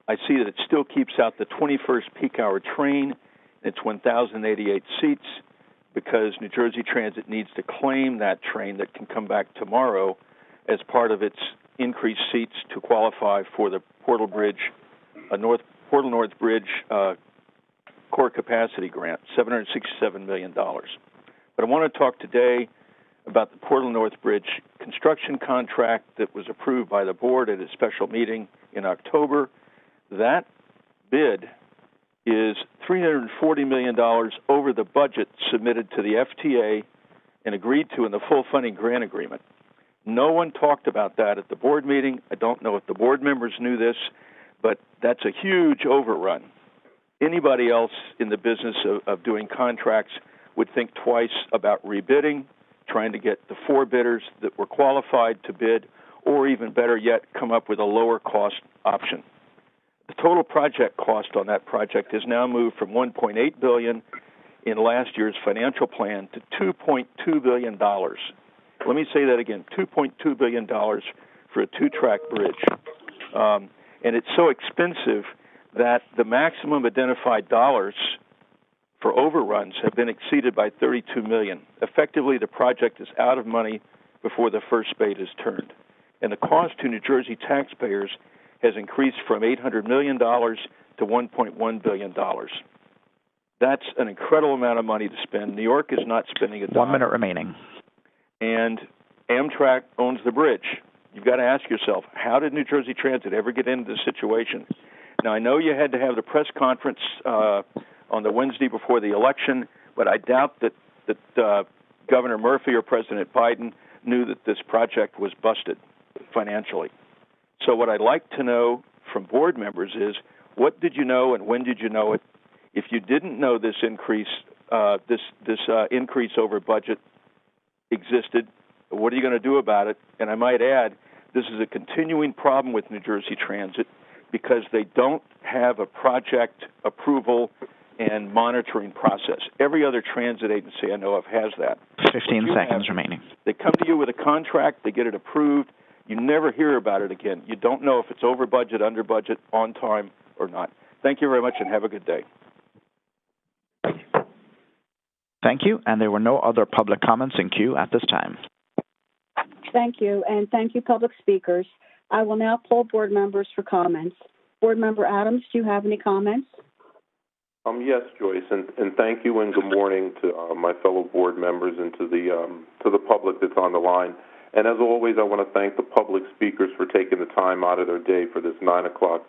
I see that it still keeps out the 21st peak hour train. It's 1,088 seats because New Jersey Transit needs to claim that train that can come back tomorrow as part of its increased seats to qualify for the Portal North Bridge core capacity grant, $767 million. But I want to talk today about the Portal North Bridge construction contract that was approved by the board at a special meeting in October. That bid is $340 million over the budget submitted to the FTA and agreed to in the full funding grant agreement. No one talked about that at the board meeting. I don't know if the board members knew this, but that's a huge overrun. Anybody else in the business of doing contracts would think twice about rebidding, trying to get the 4 bidders that were qualified to bid, or even better yet, come up with a lower cost option. The total project cost on that project has now moved from $1.8 billion in last year's financial plan to $2.2 billion. Let me say that again, $2.2 billion for a 2-track bridge. And it's so expensive that the maximum identified dollars for overruns have been exceeded by $32 million. Effectively, the project is out of money before the first spade is turned. And the cost to New Jersey taxpayers has increased from $800 million to $1.1 billion. That's an incredible amount of money to spend. New York is not spending a dime. 1 minute remaining. And Amtrak owns the bridge. You've got to ask yourself, how did New Jersey Transit ever get into this situation? Now, I know you had to have the press conference on the Wednesday before the election, but I doubt that Governor Murphy or President Biden knew that this project was busted financially. So what I'd like to know from board members is, what did you know and when did you know it? If you didn't know this increase, increase over budget existed, what are you going to do about it? And I might add, this is a continuing problem with New Jersey Transit because they don't have a project approval and monitoring process. Every other transit agency I know of has that. 15 seconds remaining. They come to you with a contract, they get it approved, you never hear about it again. You don't know if it's over budget, under budget, on time, or not. Thank you very much and have a good day. Thank you, and there were no other public comments in queue at this time. Thank you, and thank you, public speakers. I will now poll board members for comments. Board Member Adams, do you have any comments? Yes, Joyce, and thank you, and good morning to my fellow board members and to the public that's on the line. And as always, I want to thank the public speakers for taking the time out of their day for this 9 o'clock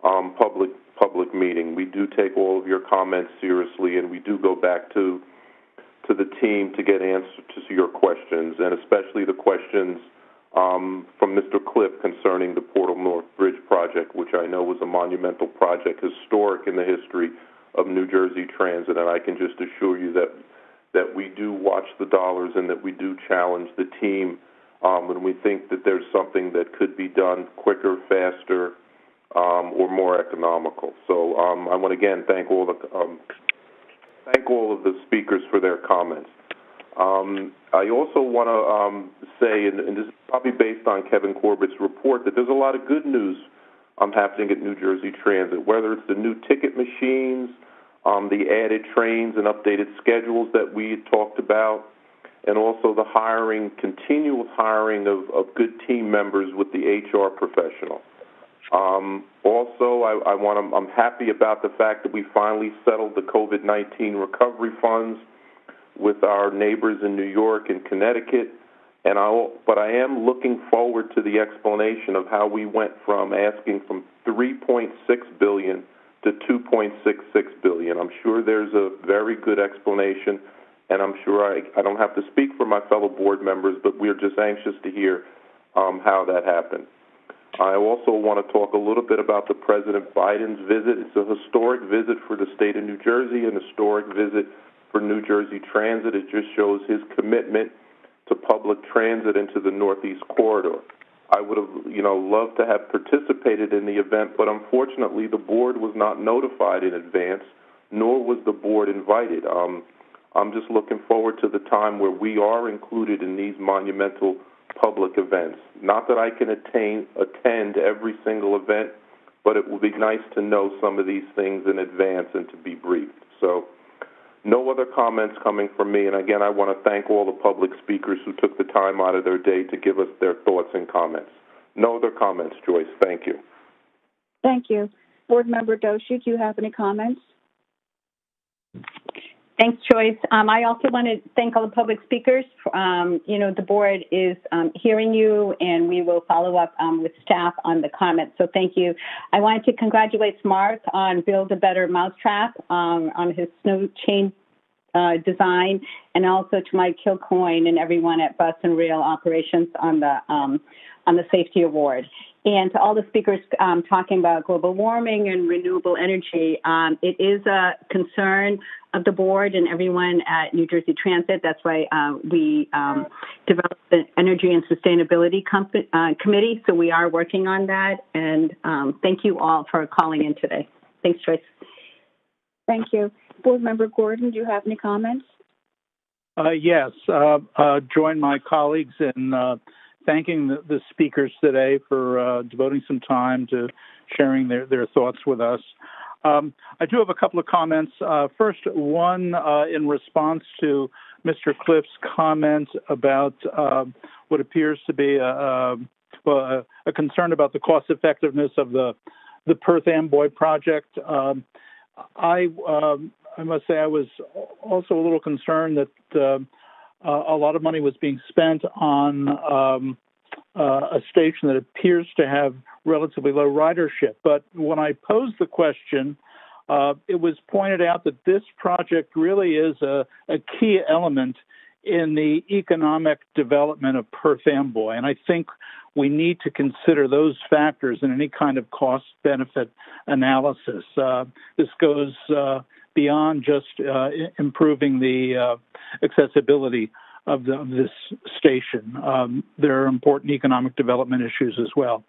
public meeting. We do take all of your comments seriously, and we do go back to the team to get answers to your questions, and especially the questions from Mr. Cliff concerning the Portal North Bridge project, which I know was a monumental project, historic in the history of New Jersey Transit. And I can just assure you that we do watch the dollars and that we do challenge the team when we think that there's something that could be done quicker, faster, or more economical. So I want to again thank all of the speakers for their comments. I also want to say, and this is probably based on Kevin Corbett's report, that there's a lot of good news happening at New Jersey Transit, whether it's the new ticket machines, the added trains and updated schedules that we talked about, and also the continual hiring of good team members with the HR professional. Also, I'm happy about the fact that we finally settled the COVID-19 recovery funds with our neighbors in New York and Connecticut, but I am looking forward to the explanation of how we went from asking from $3.6 billion to $2.66 billion. I'm sure there's a very good explanation, and I'm sure I don't have to speak for my fellow board members, but we're just anxious to hear how that happened. I also want to talk a little bit about the President Biden's visit. It's a historic visit for the state of New Jersey, an historic visit for New Jersey Transit. It just shows his commitment to public transit into the Northeast Corridor. I would have, loved to have participated in the event, but unfortunately the board was not notified in advance, nor was the board invited. I'm just looking forward to the time where we are included in these monumental public events. Not that I can attend every single event, but it will be nice to know some of these things in advance and to be briefed. So no other comments coming from me. And again, I want to thank all the public speakers who took the time out of their day to give us their thoughts and comments. No other comments, Joyce. Thank you. Thank you. Board Member Doshi, do you have any comments? Thanks, Joyce. I also want to thank all the public speakers. The board is hearing you, and we will follow up with staff on the comments. So thank you. I wanted to congratulate Mark on Build a Better Mousetrap on his snow chain design, and also to Mike Kilcoyne and everyone at Bus and Rail Operations on the Safety Award. And to all the speakers talking about global warming and renewable energy, it is a concern of the board and everyone at New Jersey Transit. That's why we developed the Energy and Sustainability Committee. So we are working on that. And thank you all for calling in today. Thanks, Joyce. Thank you. Board Member Gordon, do you have any comments? Yes. Join my colleagues in thanking the speakers today for devoting some time to sharing their thoughts with us. I do have a couple of comments. First, one in response to Mr. Cliff's comment about what appears to be a concern about the cost effectiveness of the Perth Amboy project. I must say I was also a little concerned that a lot of money was being spent on a station that appears to have relatively low ridership. But when I posed the question, it was pointed out that this project really is a key element in the economic development of Perth Amboy. And I think we need to consider those factors in any kind of cost-benefit analysis. This goes beyond just improving the accessibility of this station. There are important economic development issues as well.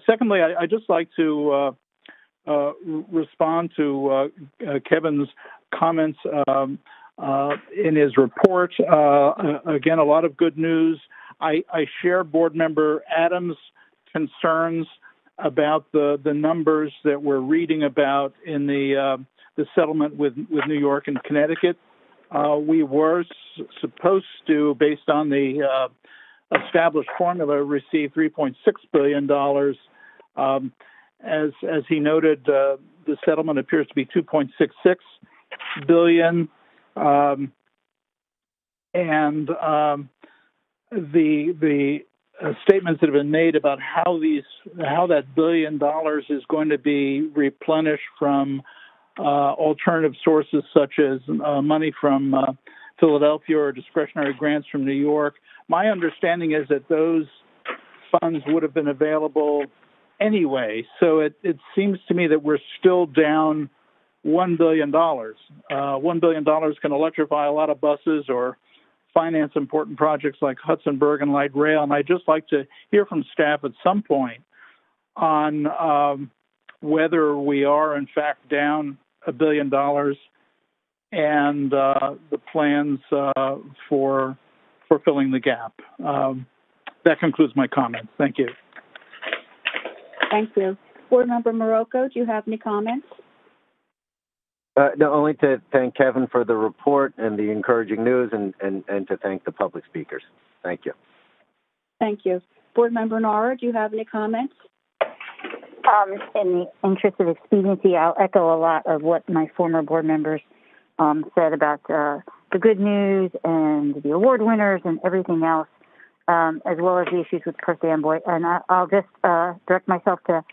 Secondly, I'd just like to respond to Kevin's comments in his report. Again, a lot of good news. I share Board Member Adams' concerns about the numbers that we're reading about in the settlement with New York and Connecticut. We were supposed to, based on the established formula, receive $3.6 billion. As he noted, the settlement appears to be $2.66 billion. And the statements that have been made about how that $1 billion is going to be replenished from alternative sources such as money from Philadelphia or discretionary grants from New York. My understanding is that those funds would have been available anyway. So it seems to me that we're still down $1 billion. $1 billion can electrify a lot of buses or finance important projects like Hudson Bergen Light Rail. And I'd just like to hear from staff at some point on whether we are in fact down $1 billion and the plans for filling the gap. That concludes my comments. Thank you. Thank you. Board Member Morocco, do you have any comments? No, only to thank Kevin for the report and the encouraging news and to thank the public speakers. Thank you. Thank you. Board Member Nara, do you have any comments? In the interest of expediency, I'll echo a lot of what my former board members said about the good news and the award winners and everything else, as well as the issues with Perth Amboy. And I'll just direct myself to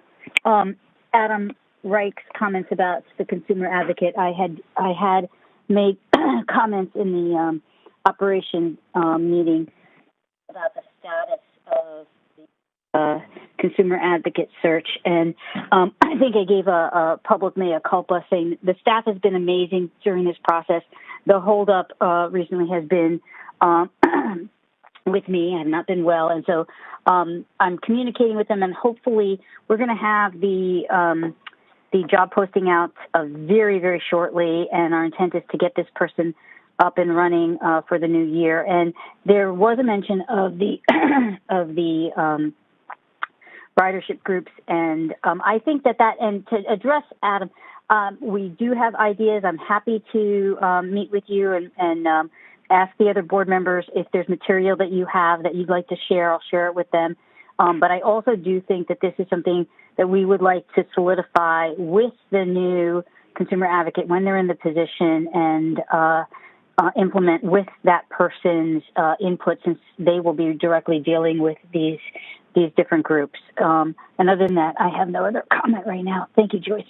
Adam Reich's comments about the consumer advocate. I had made comments in the operation meeting about the status of the consumer advocate search, and I think I gave a public mea culpa saying the staff has been amazing during this process. The holdup recently has been with me. I have not been well, and so I'm communicating with them, and hopefully we're going to have the job posting out very, very shortly, and our intent is to get this person up and running for the new year. And there was a mention of the ridership groups, and I think that and to address Adam, we do have ideas. I'm happy to meet with you and ask the other board members if there's material that you have that you'd like to share. I'll share it with them. But I also do think that this is something that we would like to solidify with the new consumer advocate when they're in the position and implement with that person's input, since they will be directly dealing with these different groups. And other than that, I have no other comment right now. Thank you, Joyce.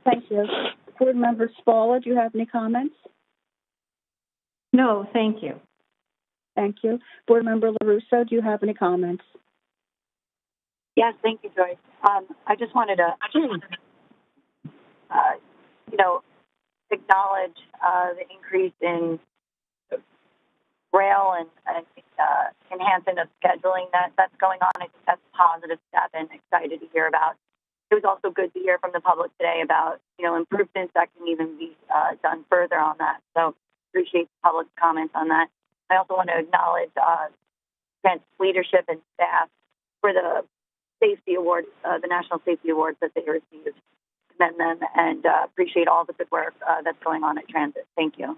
Thank you. Board Member Spalla, do you have any comments? No, thank you. Thank you. Board Member LaRusso, do you have any comments? Yes, thank you, Joyce. I just wanted to, acknowledge the increase in rail and enhancement of scheduling that's going on. I think that's a positive step and excited to hear about. It was also good to hear from the public today about, improvements that can even be done further on that. So appreciate the public's comments on that. I also want to acknowledge Trans leadership and staff for the safety awards, the National Safety Awards that they received. Commend them and appreciate all the good work that's going on at Transit. Thank you.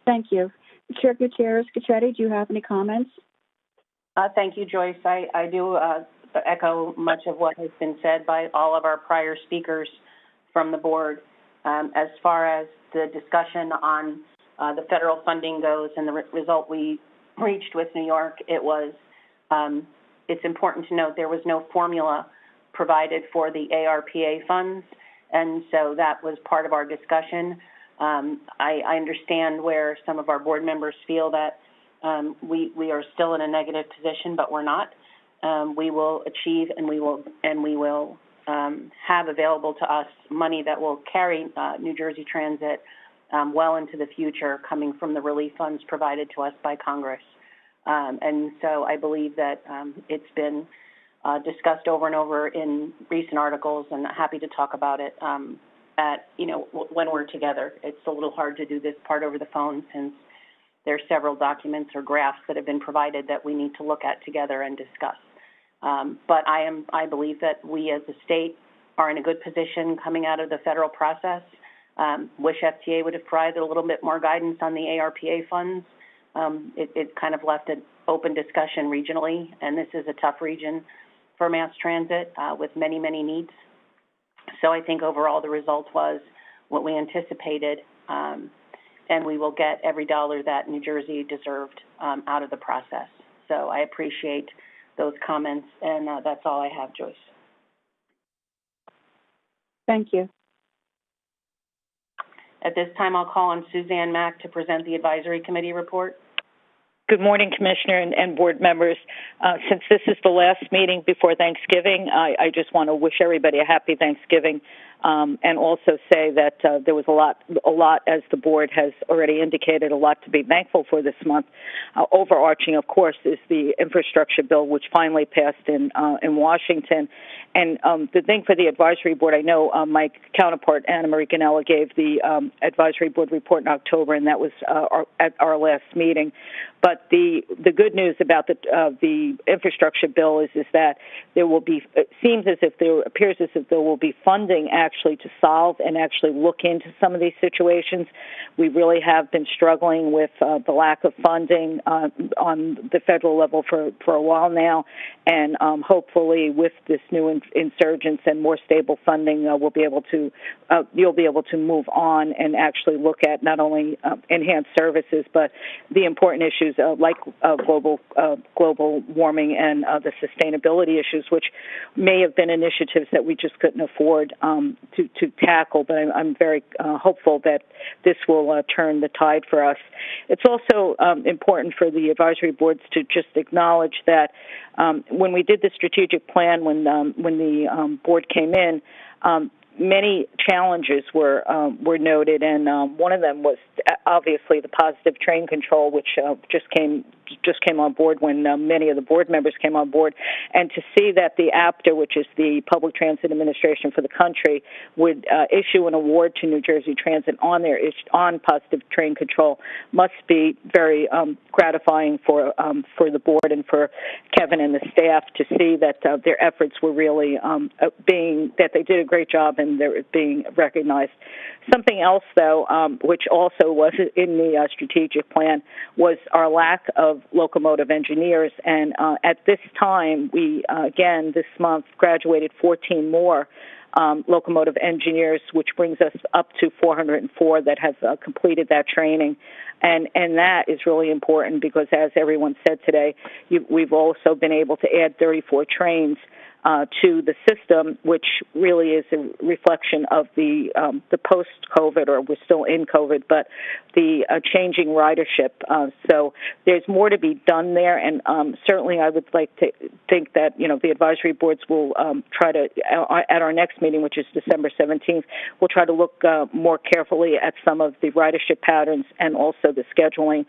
Thank you. Chair Gutierrez-Gutierrez, do you have any comments? Thank you, Joyce. I do echo much of what has been said by all of our prior speakers from the board. As far as the discussion on the federal funding goes and the result we reached with New York, it's important to note there was no formula provided for the ARPA funds, and so that was part of our discussion. I understand where some of our board members feel that we are still in a negative position, but we're not. We will achieve and we will have available to us money that will carry New Jersey Transit well into the future, coming from the relief funds provided to us by Congress. And so I believe that it's been discussed over and over in recent articles, and happy to talk about it when we're together. It's a little hard to do this part over the phone since there are several documents or graphs that have been provided that we need to look at together and discuss. But I believe that we as a state are in a good position coming out of the federal process. Wish FTA would have provided a little bit more guidance on the ARPA funds. It kind of left an open discussion regionally, and this is a tough region for mass transit with many, many needs. So I think overall the result was what we anticipated, and we will get every dollar that New Jersey deserved out of the process. So I appreciate those comments, and that's all I have, Joyce. Thank you. At this time, I'll call on Suzanne Mack to present the advisory committee report. Good morning, Commissioner and board members. Since this is the last meeting before Thanksgiving, I just want to wish everybody a happy Thanksgiving, and also say that there was a lot, as the board has already indicated, a lot to be thankful for this month. Overarching, of course, is the infrastructure bill, which finally passed in Washington. And the thing for the advisory board, I know my counterpart, Anna Marie Ganella, gave the advisory board report in October, and that was at our last meeting. But the good news about the infrastructure bill is that there will be, it appears as if there will be funding actually to solve and actually look into some of these situations. We really have been struggling with the lack of funding on the federal level for a while now, and hopefully with this new insurgence and more stable funding, you'll be able to move on and actually look at not only enhanced services, but the important issues like global warming and the sustainability issues, which may have been initiatives that we just couldn't afford to tackle. But I'm very hopeful that this will turn the tide for us. It's also important for the advisory boards to just acknowledge that when we did the strategic plan, when the board came in, many challenges were noted, and one of them was obviously the positive train control, which just came on board when many of the board members came on board, and to see that the APTA, which is the Public Transit Administration for the country, would issue an award to New Jersey Transit on positive train control must be very gratifying for the board and for Kevin and the staff to see that their efforts were really that they did a great job and they're being recognized. Something else, though, which also was in the strategic plan, was our lack of locomotive engineers. And at this time, we, again, this month, graduated 14 more locomotive engineers, which brings us up to 404 that have completed that training. And that is really important because, as everyone said today, we've also been able to add 34 trains to the system, which really is a reflection of the post-COVID, or we're still in COVID, but the changing ridership. So there's more to be done there, and certainly I would like to think that the advisory boards will try to, at our next meeting, which is December 17th, we'll try to look more carefully at some of the ridership patterns and also the scheduling.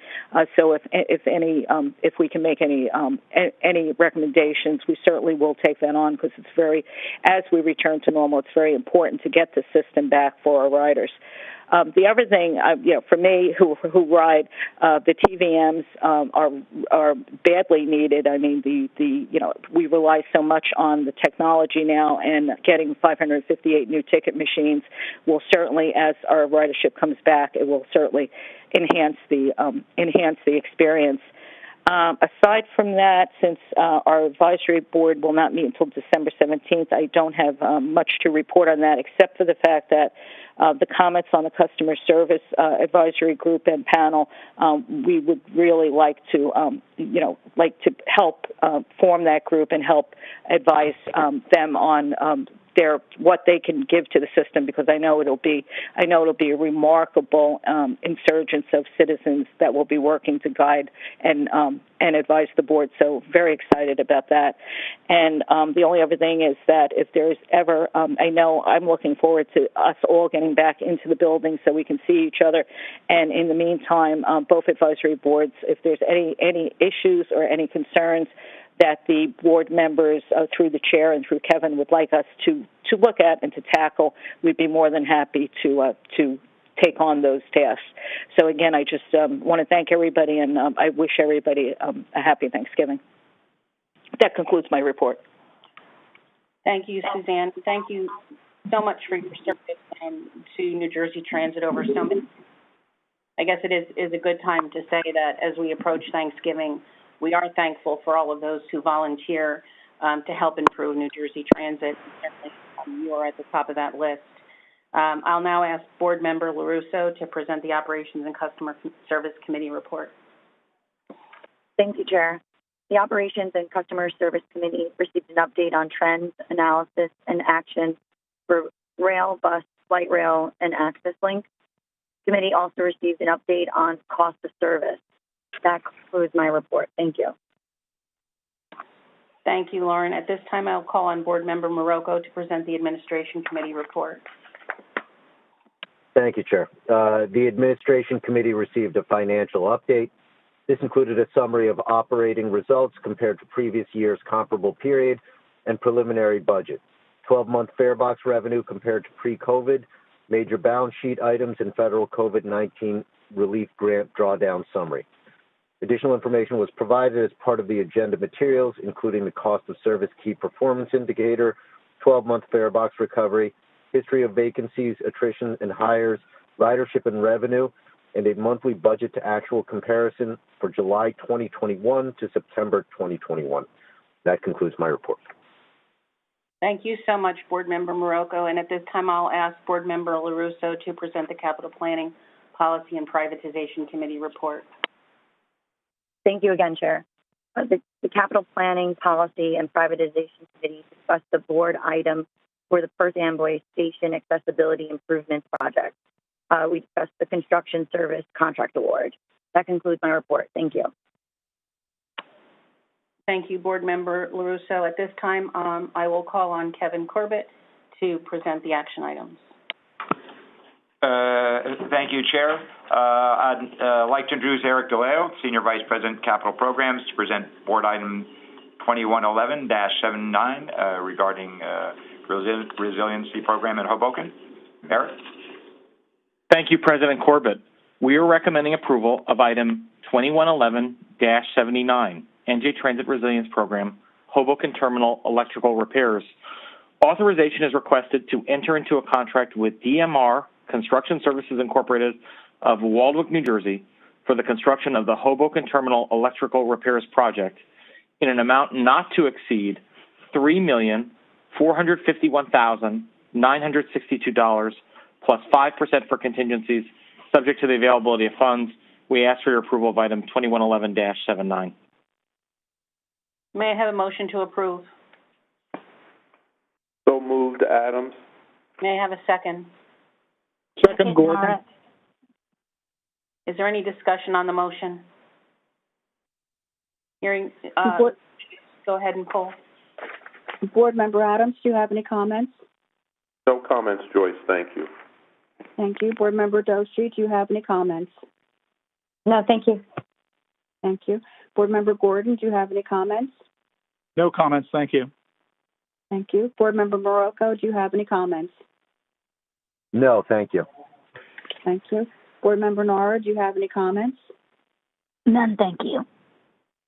So if we can make any recommendations, we certainly will take that on, because it's as we return to normal, it's very important to get the system back for our riders. The other thing, for me, who ride, the TVMs are badly needed. I mean, we rely so much on the technology now, and getting 558 new ticket machines will certainly, as our ridership comes back, it will certainly enhance the experience. Aside from that, since our advisory board will not meet until December 17th, I don't have much to report on that, except for the fact that the comments on the customer service advisory group and panel, we would really like to, help form that group and help advise them on what they can give to the system, because I know it'll be a remarkable insurgence of citizens that will be working to guide and advise the board. So very excited about that. And the only other thing is that if there's ever, I know I'm looking forward to us all getting back into the building so we can see each other. And in the meantime, both advisory boards, if there's any issues or any concerns that the board members through the chair and through Kevin would like us to look at and to tackle, we'd be more than happy to take on those tasks. So again, I just want to thank everybody, and I wish everybody a happy Thanksgiving. That concludes my report. Thank you, Suzanne. Thank you so much for your service to New Jersey Transit over so many. I guess it is a good time to say that as we approach Thanksgiving, we are thankful for all of those who volunteer to help improve New Jersey Transit. Certainly, you are at the top of that list. I'll now ask Board Member LaRusso to present the Operations and Customer Service Committee report. Thank you, Chair. The Operations and Customer Service Committee received an update on trends, analysis, and action for rail, bus, light rail, and access link. The committee also received an update on cost of service. That concludes my report. Thank you. Thank you, Lauren. At this time, I'll call on Board Member Marocco to present the Administration Committee report. Thank you, Chair. The Administration Committee received a financial update. This included a summary of operating results compared to previous year's comparable period and preliminary budget, 12-month fare box revenue compared to pre-COVID, major balance sheet items, and federal COVID-19 relief grant drawdown summary. Additional information was provided as part of the agenda materials, including the cost of service key performance indicator, 12-month fare box recovery, history of vacancies, attrition and hires, ridership and revenue, and a monthly budget to actual comparison for July 2021 to September 2021. That concludes my report. Thank you so much, Board Member Marocco. And at this time, I'll ask Board Member LaRusso to present the Capital Planning, Policy, and Privatization Committee report. Thank you again, Chair. The Capital Planning, Policy, and Privatization Committee discussed the board item for the Perth Amboy Station Accessibility Improvement Project. We discussed the construction service contract award. That concludes my report. Thank you. Thank you, Board Member LaRusso. At this time, I will call on Kevin Corbett to present the action items. Thank you, Chair. I'd like to introduce Eric DeLeo, Senior Vice President, Capital Programs, to present Board Item 2111-79 regarding Resiliency Program in Hoboken. Eric? Thank you, President Corbett. We are recommending approval of Item 2111-79, NJ Transit Resilience Program, Hoboken Terminal Electrical Repairs. Authorization is requested to enter into a contract with DMR Construction Services Incorporated of Waldwick, New Jersey, for the construction of the Hoboken Terminal Electrical Repairs Project in an amount not to exceed $3,451,962 plus 5% for contingencies, subject to the availability of funds. We ask for your approval of Item 2111-79. May I have a motion to approve? So moved, Adams. May I have a second? Second, Gordon. Is there any discussion on the motion? Hearing, go ahead and poll. Board Member Adams, do you have any comments? No comments, Joyce. Thank you. Thank you. Board Member Doshi, do you have any comments? No, thank you. Thank you. Board Member Gordon, do you have any comments? No comments, thank you. Thank you. Board Member Marocco, do you have any comments? No, thank you. Thank you. Board Member Nara, do you have any comments? None, thank you.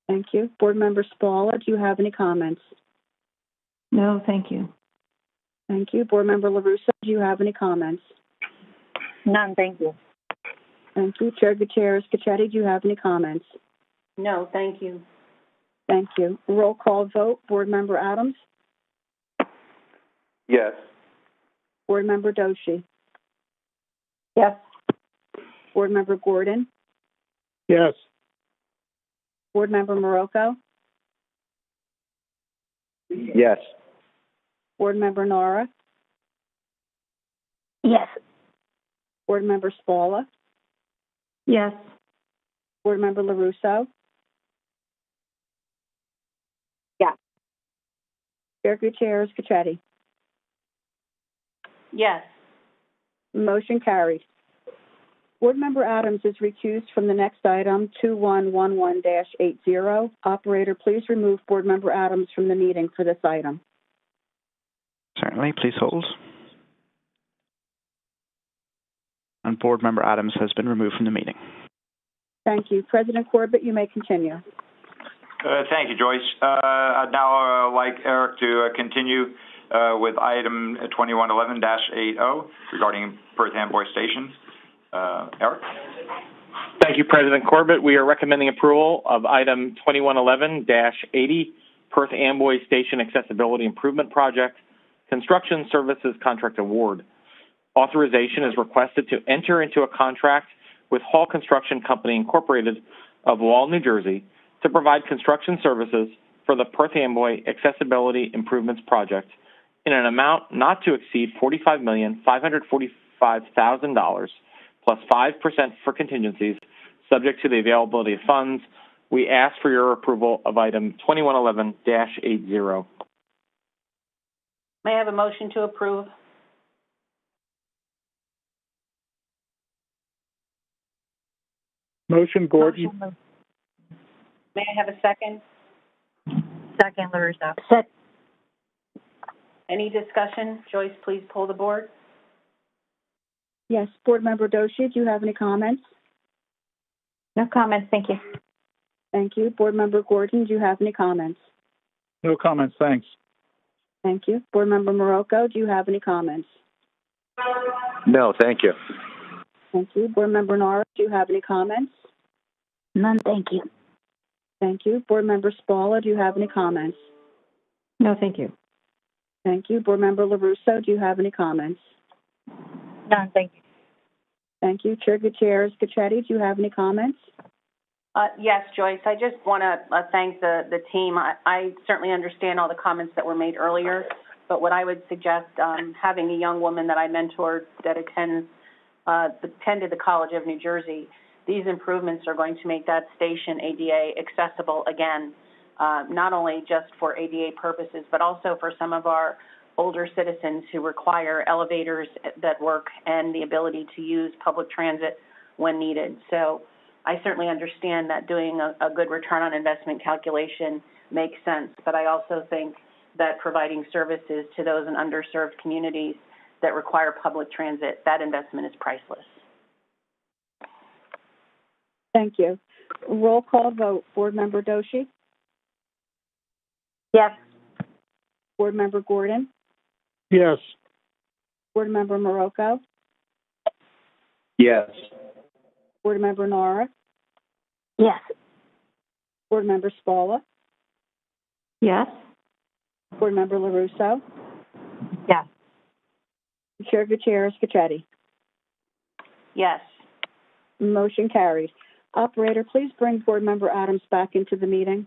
Thank you. Board Member Spalla, do you have any comments? No, thank you. Thank you. Board Member LaRusso, do you have any comments? None, thank you. Thank you. Chair Gutierrez-Cachetti, do you have any comments? No, thank you. Thank you. Roll call vote. Board Member Adams? Yes. Board Member Doshi? Yes. Board Member Gordon? Yes. Board Member Morocco? Yes. Board Member Nara? Yes. Board Member Spalla? Yes. Board Member LaRusso? Yes. Chair Gutierrez Cachetti? Yes. Motion carried. Board Member Adams is recused from the next item, 2111-80. Operator, please remove Board Member Adams from the meeting for this item. Certainly, please hold. And Board Member Adams has been removed from the meeting. Thank you. President Corbett, you may continue. Thank you, Joyce. I'd now like Eric to continue with item 2111-80 regarding Perth Amboy Station. Eric? Thank you, President Corbett. We are recommending approval of item 2111-80, Perth Amboy Station Accessibility Improvement Project, Construction Services Contract Award. Authorization is requested to enter into a contract with Hall Construction Company, Incorporated of Wall, New Jersey, to provide construction services for the Perth Amboy Accessibility Improvements Project in an amount not to exceed $45,545,000 plus 5% for contingencies, subject to the availability of funds. We ask for your approval of item 2111-80. May I have a motion to approve? Motion, Gordon. Motion. May I have a second? Second, LaRusso. Any discussion? Joyce, please pull the board. Yes. Board Member Doshi, do you have any comments? No comments, thank you. Thank you. Board Member Gordon, do you have any comments? No comments, thanks. Thank you. Board Member Morocco, do you have any comments? No, thank you. Thank you. Board Member Nara, do you have any comments? None, thank you. Thank you. Board Member Spalla, do you have any comments? No, thank you. Thank you. Board Member LaRusso, do you have any comments? None, thank you. Thank you. Chair Gutierrez Cachetti, do you have any comments? Yes, Joyce. I just want to thank the team. I certainly understand all the comments that were made earlier, but what I would suggest, having a young woman that I mentored that attended the College of New Jersey, these improvements are going to make that station ADA accessible again, not only just for ADA purposes, but also for some of our older citizens who require elevators that work and the ability to use public transit when needed. So I certainly understand that doing a good return on investment calculation makes sense, but I also think that providing services to those in underserved communities that require public transit, that investment is priceless. Thank you. Roll call vote. Board Member Doshi? Yes. Board Member Gordon? Yes. Board Member Morocco? Yes. Board Member Nara? Yes. Board Member Spalla? Yes. Board Member LaRusso? Yes. Chair Gutierrez Cachetti? Yes. Motion carries. Operator, please bring Board Member Adams back into the meeting.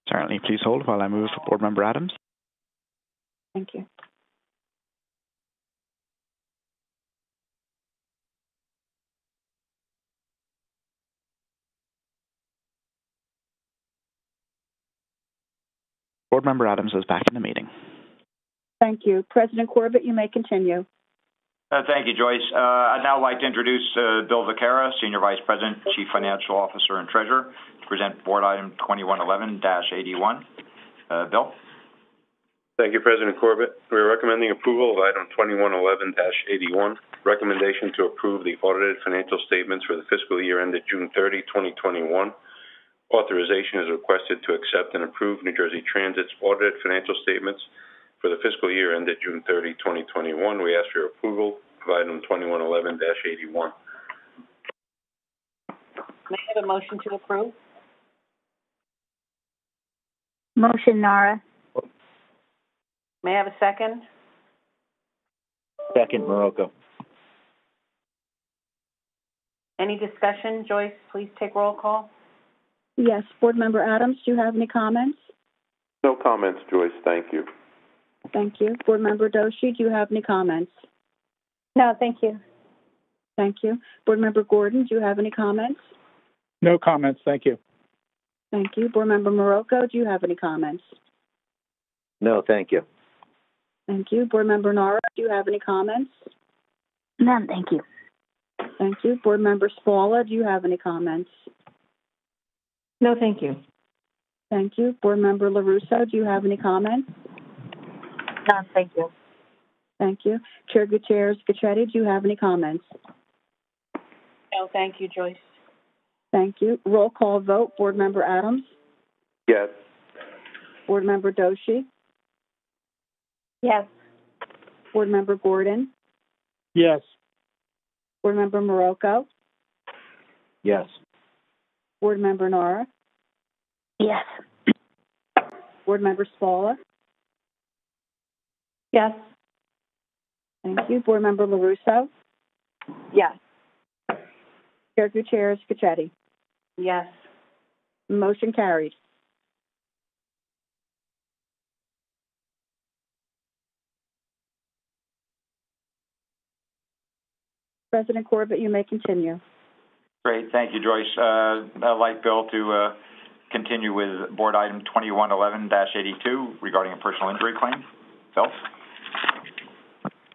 Certainly, please hold while I move Board Member Adams. Thank you. Board Member Adams is back in the meeting. Thank you. President Corbett, you may continue. Thank you, Joyce. I'd now like to introduce Bill Vaquera, Senior Vice President, Chief Financial Officer, and Treasurer, to present Board Item 2111-81. Bill? Thank you, President Corbett. We are recommending approval of item 2111-81, recommendation to approve the audited financial statements for the fiscal year ended June 30, 2021. Authorization is requested to accept and approve New Jersey Transit's audited financial statements for the fiscal year ended June 30, 2021. We ask for your approval of item 2111-81. May I have a motion to approve? Motion, Nara. May I have a second? Second, Marocco. Any discussion? Joyce, please take roll call. Yes. Board Member Adams, do you have any comments? No comments, Joyce. Thank you. Thank you. Board Member Doshi, do you have any comments? No, thank you. Thank you. Board Member Gordon, do you have any comments? No comments. Thank you. Thank you. Board Member Marocco, do you have any comments? No, thank you. Thank you. Board Member Nara, do you have any comments? None, thank you. Thank you. Board Member Spalla, do you have any comments? No, thank you. Thank you. Board Member LaRusso, do you have any comments? None, thank you. Thank you. Chair Gutierrez-Gacchetti, do you have any comments? No, thank you, Joyce. Thank you. Roll call vote. Board Member Adams? Yes. Board Member Doshi? Yes. Board Member Gordon? Yes. Board Member Marocco? Yes. Board Member Nara? Yes. Board Member Spalla? Yes. Thank you. Board Member LaRusso? Yes. Chair Gutierrez-Gacchetti? Yes. Motion carried. President Corbett, you may continue. Great. Thank you, Joyce. I'd like Bill to continue with Board Item 2111-82 regarding a personal injury claim. Bill?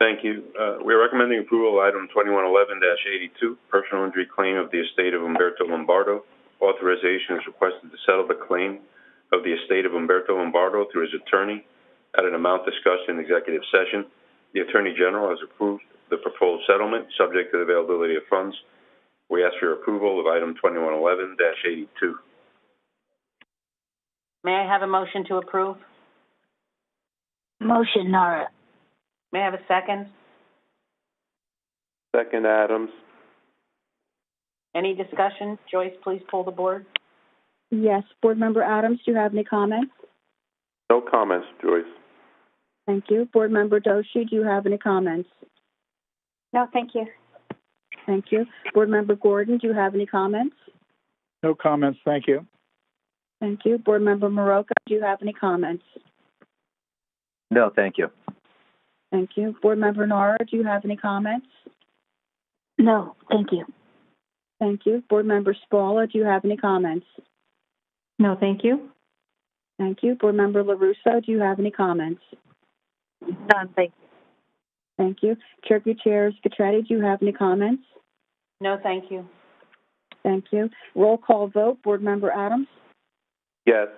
Thank you. We are recommending approval of item 2111-82, personal injury claim of the estate of Umberto Lombardo. Authorization is requested to settle the claim of the estate of Umberto Lombardo through his attorney at an amount discussed in executive session. The Attorney General has approved the proposed settlement, subject to the availability of funds. We ask for your approval of item 2111-82. May I have a motion to approve? Motion, Nara. May I have a second? Second, Adams. Any discussion? Joyce, please pull the board. Yes. Board Member Adams, do you have any comments? No comments, Joyce. Thank you. Board Member Doshi, do you have any comments? No, thank you. Thank you. Board Member Gordon, do you have any comments? No comments. Thank you. Thank you. Board Member Marocco, do you have any comments? No, thank you. Thank you. Board Member Nara, do you have any comments? No, thank you. Thank you. Board Member Spalla, do you have any comments? No, thank you. Thank you. Board Member LaRusso, do you have any comments? None, thank you. Thank you. Chair Gutierrez-Gacchetti, do you have any comments? No, thank you. Thank you. Roll call vote. Board Member Adams? Yes.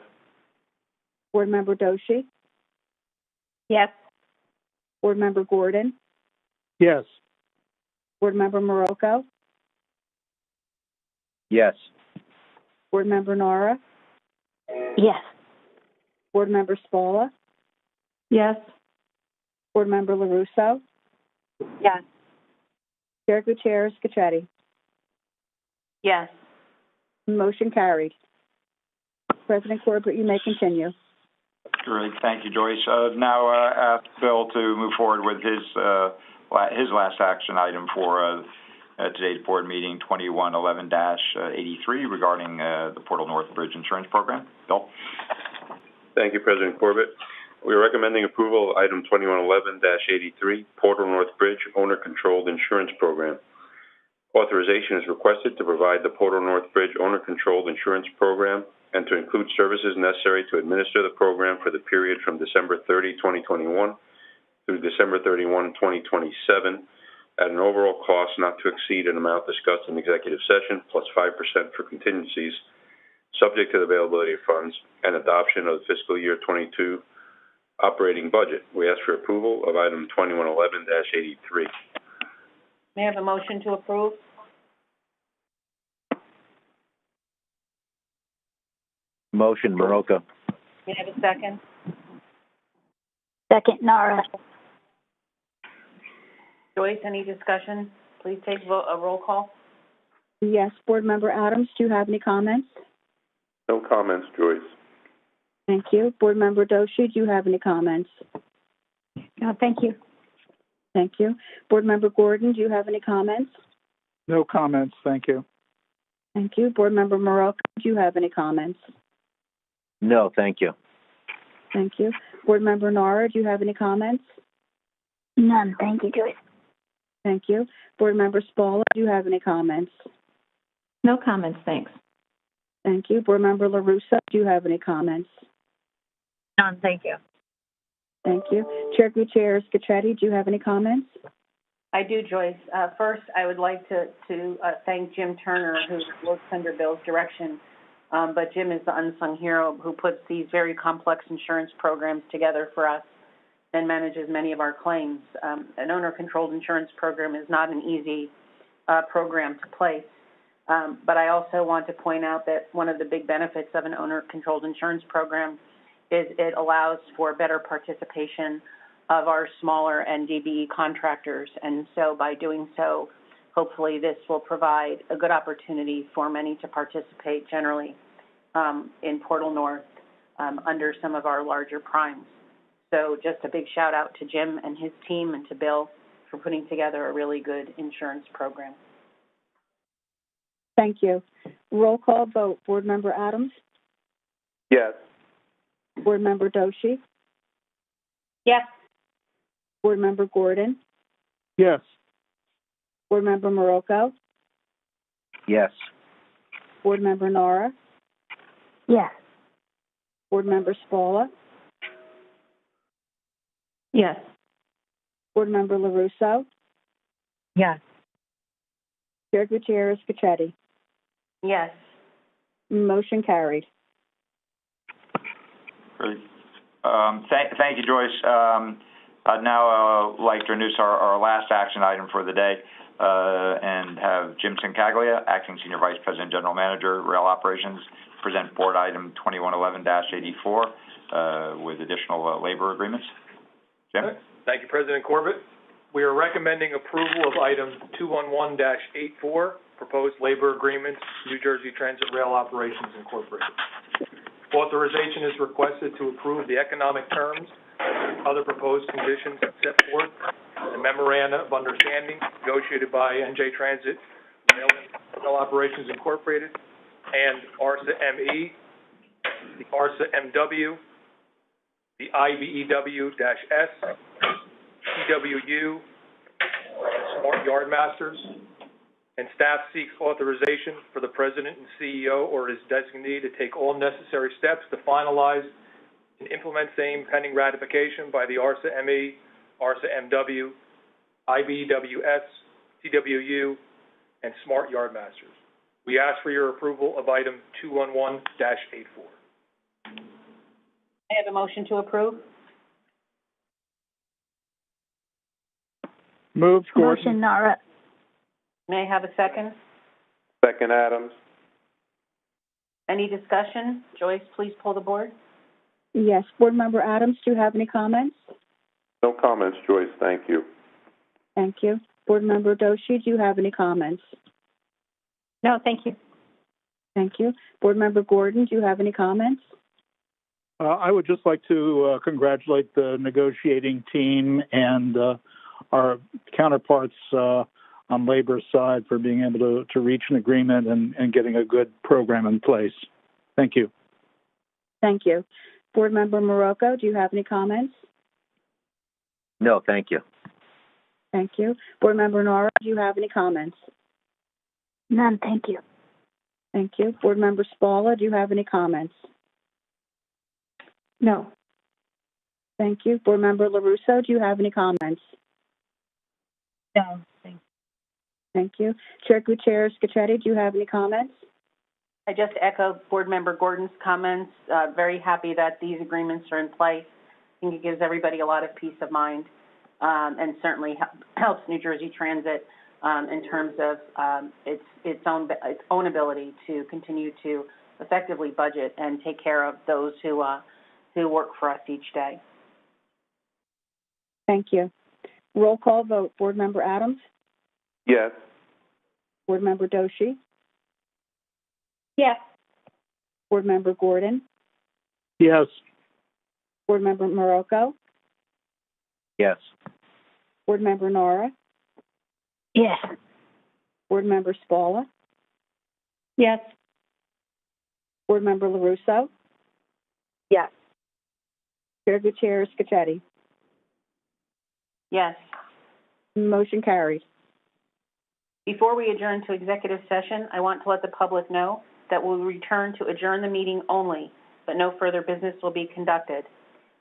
Board Member Doshi? Yes. Board Member Gordon? Yes. Board Member Marocco? Yes. Board Member Nara? Yes. Board Member Spalla? Yes. Board Member LaRusso? Yes. Chair Gutierrez-Gacchetti? Yes. Motion carried. President Corbett, you may continue. Great. Thank you, Joyce. Now ask Bill to move forward with his last action item for today's board meeting, 2111-83, regarding the Portal North Bridge Insurance Program. Bill? Thank you, President Corbett. We are recommending approval of item 2111-83, Portal North Bridge Owner-Controlled Insurance Program. Authorization is requested to provide the Portal North Bridge Owner-Controlled Insurance Program and to include services necessary to administer the program for the period from December 30, 2021 through December 31, 2027 at an overall cost not to exceed an amount discussed in executive session plus 5% for contingencies, subject to the availability of funds and adoption of the fiscal year 22 operating budget. We ask for approval of item 2111-83. May I have a motion to approve? Motion, Marocco. May I have a second? Second, Nara. Joyce, any discussion? Please take a roll call. Yes. Board Member Adams, do you have any comments? No comments, Joyce. Thank you. Board Member Doshi, do you have any comments? No, thank you. Thank you. Board Member Gordon, do you have any comments? No comments. Thank you. Thank you. Board Member Morocco, do you have any comments? No, thank you. Thank you. Board Member Nara, do you have any comments? None. Thank you, Joyce. Thank you. Board Member Spalla, do you have any comments? No comments, thanks. Thank you. Board Member LaRusso, do you have any comments? None, thank you. Thank you. Chair Gutierrez Gacchetti, do you have any comments? I do, Joyce. First, I would like to thank Jim Turner, who works under Bill's direction. But Jim is the unsung hero who puts these very complex insurance programs together for us and manages many of our claims. An owner-controlled insurance program is not an easy program to place. But I also want to point out that one of the big benefits of an owner-controlled insurance program is it allows for better participation of our smaller and DBE contractors. And so by doing so, hopefully this will provide a good opportunity for many to participate generally in Portal North under some of our larger primes. So just a big shout out to Jim and his team and to Bill for putting together a really good insurance program. Thank you. Roll call vote. Board Member Adams? Yes. Board Member Doshi? Yes. Board Member Gordon? Yes. Board Member Morocco? Yes. Board Member Nara? Yes. Board Member Spalla? Yes. Board Member LaRusso? Yes. Chair Gutierrez Gacchetti? Yes. Motion carried. Great. Thank you, Joyce. I'd now like to introduce our last action item for the day and have Jim Cincaglia, Acting Senior Vice President, General Manager, Rail Operations, present Board Item 2111-84 with additional labor agreements. Jim? Thank you, President Corbett. We are recommending approval of Item 211-84, Proposed Labor Agreements, New Jersey Transit Rail Operations, Incorporated. Authorization is requested to approve the economic terms, other proposed conditions set forth in the Memoranda of Understanding negotiated by NJ Transit Rail Operations Incorporated and ARSA ME, the ARSA MW, the IBEW-S, TWU, Smart Yardmasters, and staff seeks authorization for the President and CEO or his designee to take all necessary steps to finalize and implement same pending ratification by the ARSA ME, ARSA MW, IBEW-S, TWU, and Smart Yardmasters. We ask for your approval of Item 211-84. I have a motion to approve. Moved, Gordon. Motion, Nara. May I have a second? Second, Adams. Any discussion? Joyce, please pull the board. Yes. Board Member Adams, do you have any comments? No comments, Joyce. Thank you. Thank you. Board Member Doshi, do you have any comments? No, thank you. Thank you. Board Member Gordon, do you have any comments? I would just like to congratulate the negotiating team and our counterparts on labor's side for being able to reach an agreement and getting a good program in place. Thank you. Thank you. Board Member Morocco, do you have any comments? No, thank you. Thank you. Board Member Nara, do you have any comments? None, thank you. Thank you. Board Member Spalla, do you have any comments? No. Thank you. Board Member LaRusso, do you have any comments? No, thank you. Thank you. Chair Gutierrez Gacchetti, do you have any comments? I just echo Board Member Gordon's comments. Very happy that these agreements are in place. I think it gives everybody a lot of peace of mind and certainly helps New Jersey Transit in terms of its own ability to continue to effectively budget and take care of those who work for us each day. Thank you. Roll call vote. Board Member Adams? Yes. Board Member Doshi? Yes. Board Member Gordon? Yes. Board Member Morocco, Yes. Board Member Nora, Yes. Board Member Spalla, Yes. Board Member LaRusso, Yes. Chair Gutierrez Scacchetti. Yes. Motion carries. Before we adjourn to executive session, I want to let the public know that we'll return to adjourn the meeting only, but no further business will be conducted.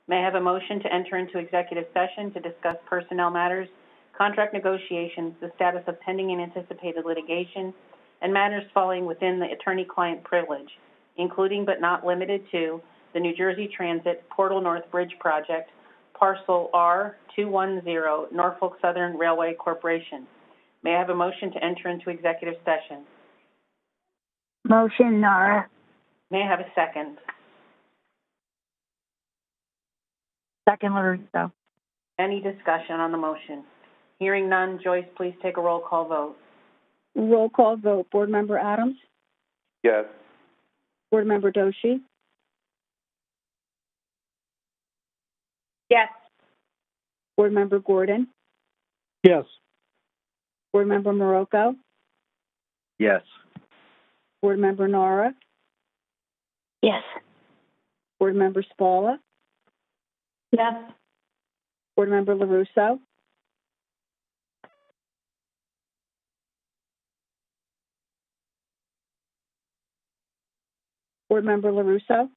May I have a motion to enter into executive session to discuss personnel matters, contract negotiations, the status of pending and anticipated litigation, and matters falling within the attorney-client privilege, including but not limited to the New Jersey Transit Portal North Bridge Project, Parcel R210, Norfolk Southern Railway Corporation. May I have a motion to enter into executive session? Motion, Nora. May I have a second? Second, LaRusso. Any discussion on the motion? Hearing none, Joyce, please take a roll call vote. Roll call vote. Board Member Adams, Yes. Board Member Doshi, Yes. Board Member Gordon, Yes. Board Member Morocco, Yes. Board Member Nora, Yes. Board Member Spalla, Yes. Board Member LaRusso, Board Member LaRusso,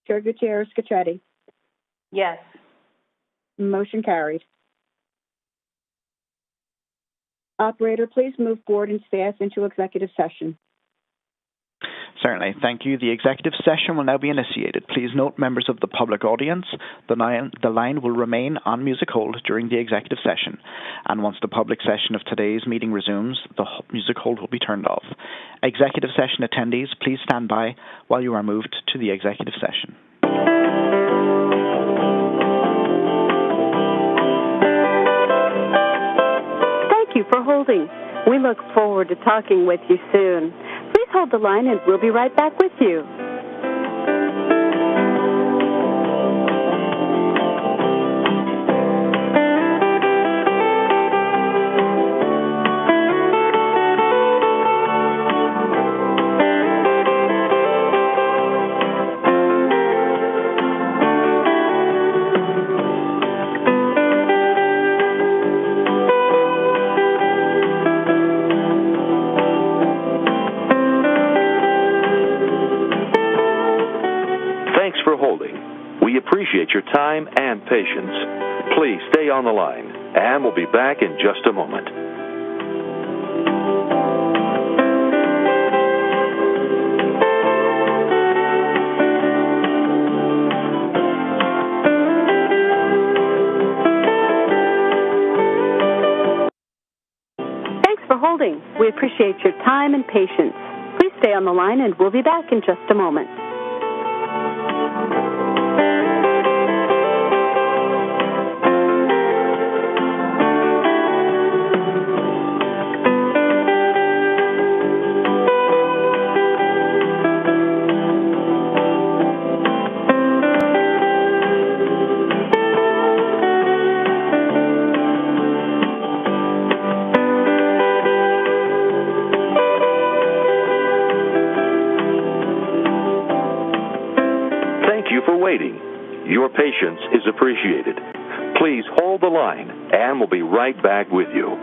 Chair Gutierrez Scacchetti. Yes. Motion carried. Operator, please move board and staff into executive session. Certainly. Thank you. The executive session will now be initiated. Please note, members of the public audience, the line will remain on music hold during the executive session, and once the public session of today's meeting resumes, the music hold will be turned off. Executive session attendees, please stand by while you are moved to the executive session. Thank you for holding. We look forward to talking with you soon. Please hold the line and we'll be right back with you. Thanks for holding. We appreciate your time and patience. Please stay on the line, and we'll be back in just a moment. Thanks for holding. We appreciate your time and patience. Please stay on the line and we'll be back in just a moment. Thank you for waiting. Your patience is appreciated. Please hold the line, and we'll be right back with you.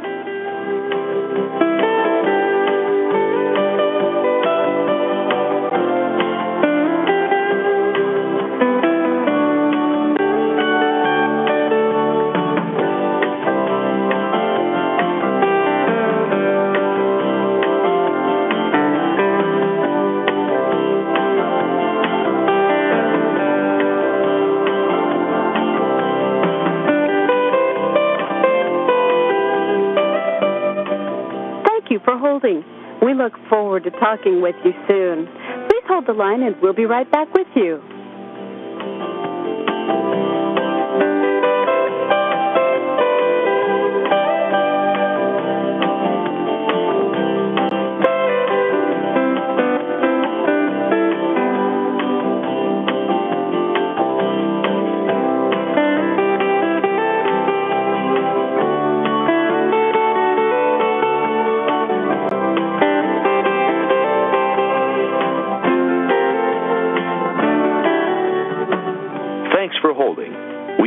Thank you for holding. We look forward to talking with you soon. Please hold the line and we'll be right back with you.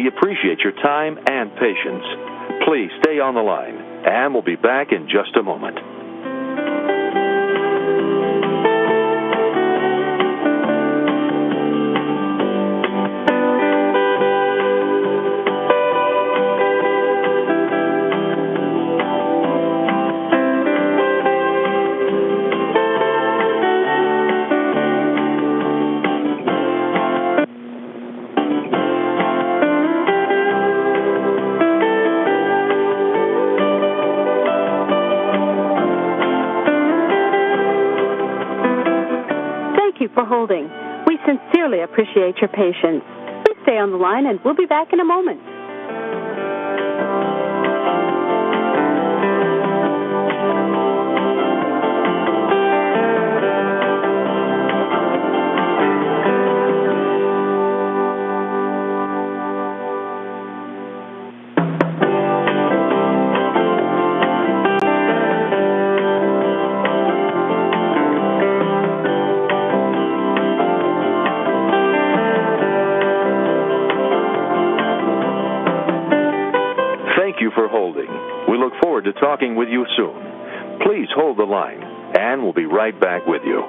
We appreciate your time and patience. Please stay on the line, and we'll be back in just a moment. For holding. We sincerely appreciate your patience. Please stay on the line and we'll be back in a moment. Thank you for holding. We look forward to talking with you soon. Please hold the line, and we'll be right back with you.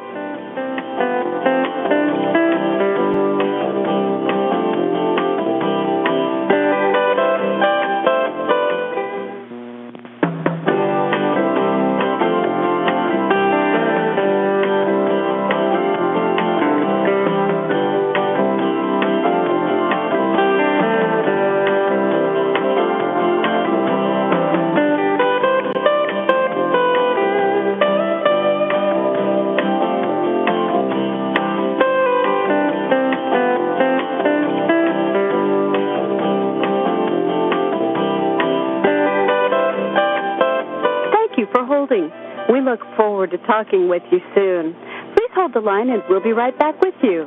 We look forward to talking with you soon. Please hold the line and we'll be right back with you.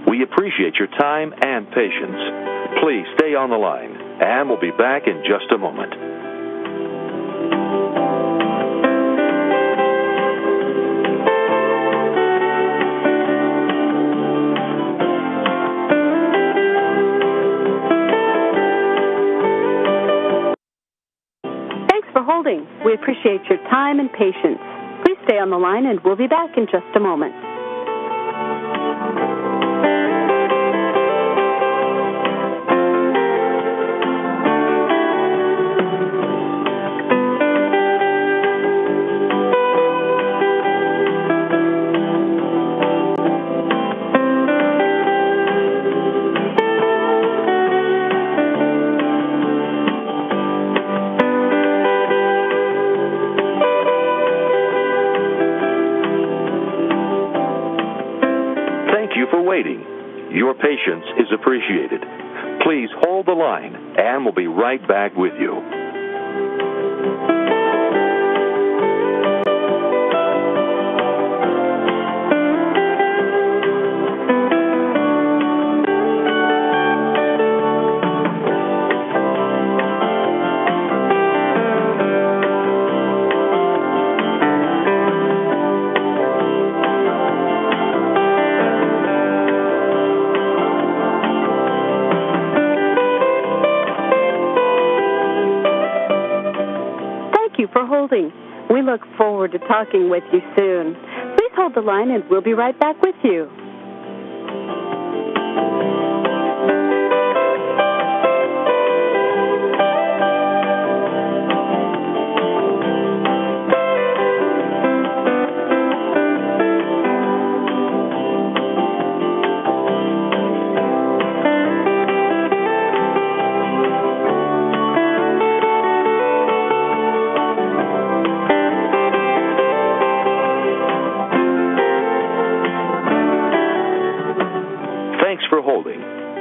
We appreciate your time and patience. Please stay on the line, and we'll be back in just a moment. Thanks for holding. We appreciate your time and patience. Please stay on the line, and we'll be back in just a moment. Waiting. Your patience is appreciated. Please hold the line, and we'll be right back with you. For holding. We look forward to talking with you soon. Please hold the line and we'll be right back with you.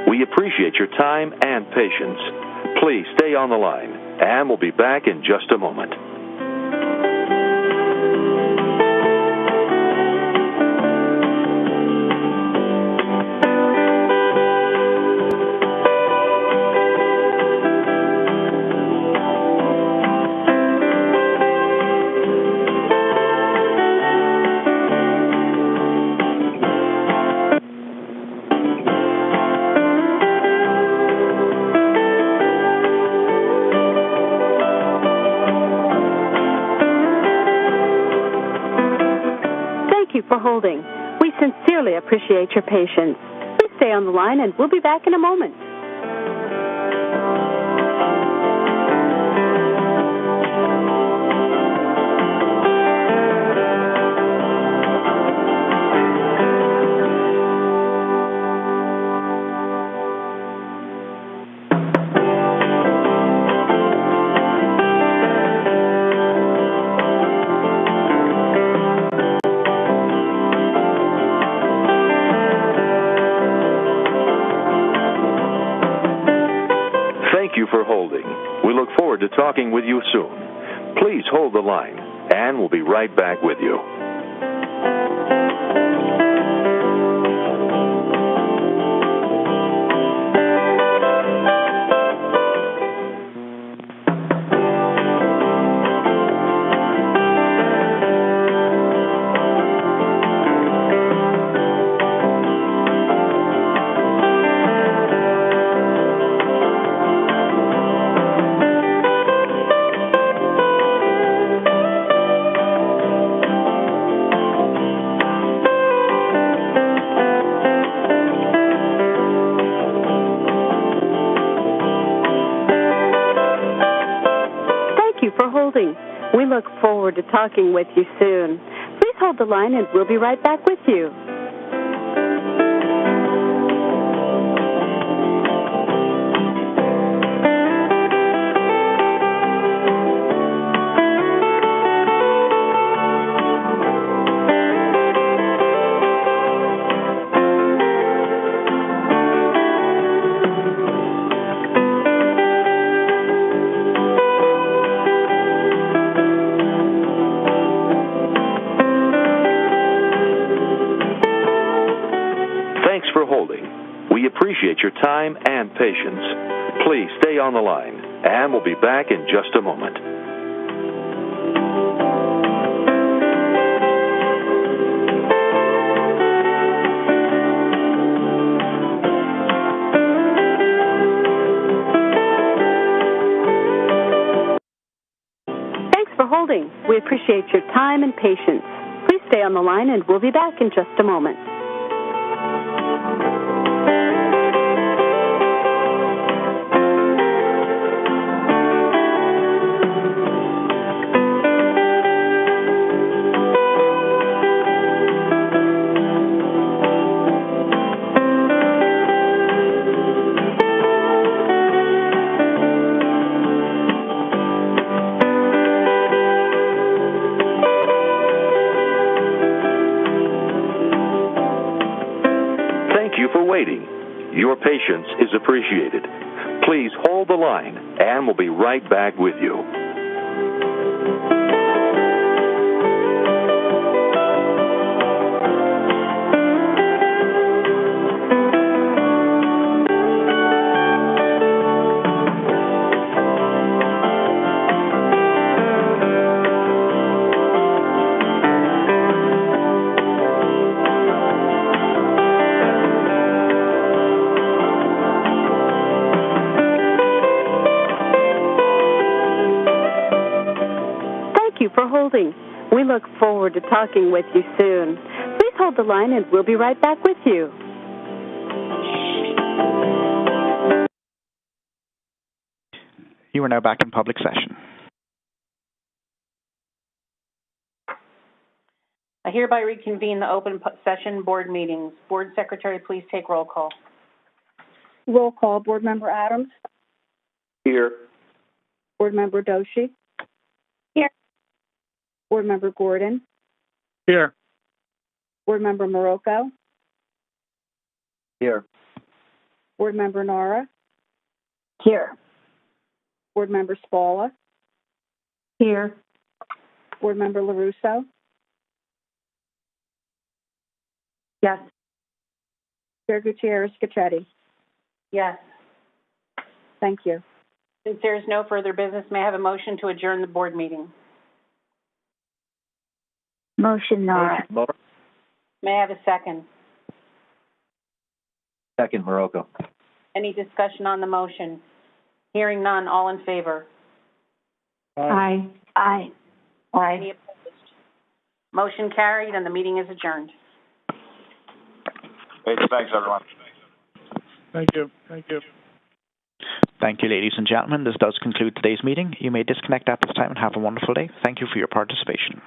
We appreciate your time and patience. Please stay on the line, and we'll be back in just a moment. For holding. We sincerely appreciate your patience. Please stay on the line and we'll be back in a moment. Thank you for holding. We look forward to talking with you soon. Please hold the line, and we'll be right back with you. We look forward to talking with you soon. Please hold the line and we'll be right back with you. We appreciate your time and patience. Please stay on the line, and we'll be back in just a moment. Thanks for holding. We appreciate your time and patience. Please stay on the line, and we'll be back in just a moment. Your patience is appreciated. Please hold the line, and we'll be right back with you. We look forward to talking with you soon. Please hold the line and we'll be right back with you. You are now back in public session. I hereby reconvene the open session board meetings. Board Secretary, please take roll call. Roll call. Board Member Adams? Here. Board Member Doshi? Here. Board Member Gordon? Here. Board Member Morocco? Here. Board Member Nara, Here. Board Member Spalla, Here. Board Member LaRusso, Yes. Chair Gutierrez Scachetti. Yes. Thank you. Since there is no further business, may I have a motion to adjourn the board meeting? Motion, Nara. May I have a second? Second, Morocco. Any discussion on the motion? Hearing none, all in favor? Aye. Aye. Any opposed? Motion carried, and the meeting is adjourned. Hey, thanks, everyone. Thank you. Thank you. Thank you, ladies and gentlemen. This does conclude today's meeting. You may disconnect at this time and have a wonderful day. Thank you for your participation.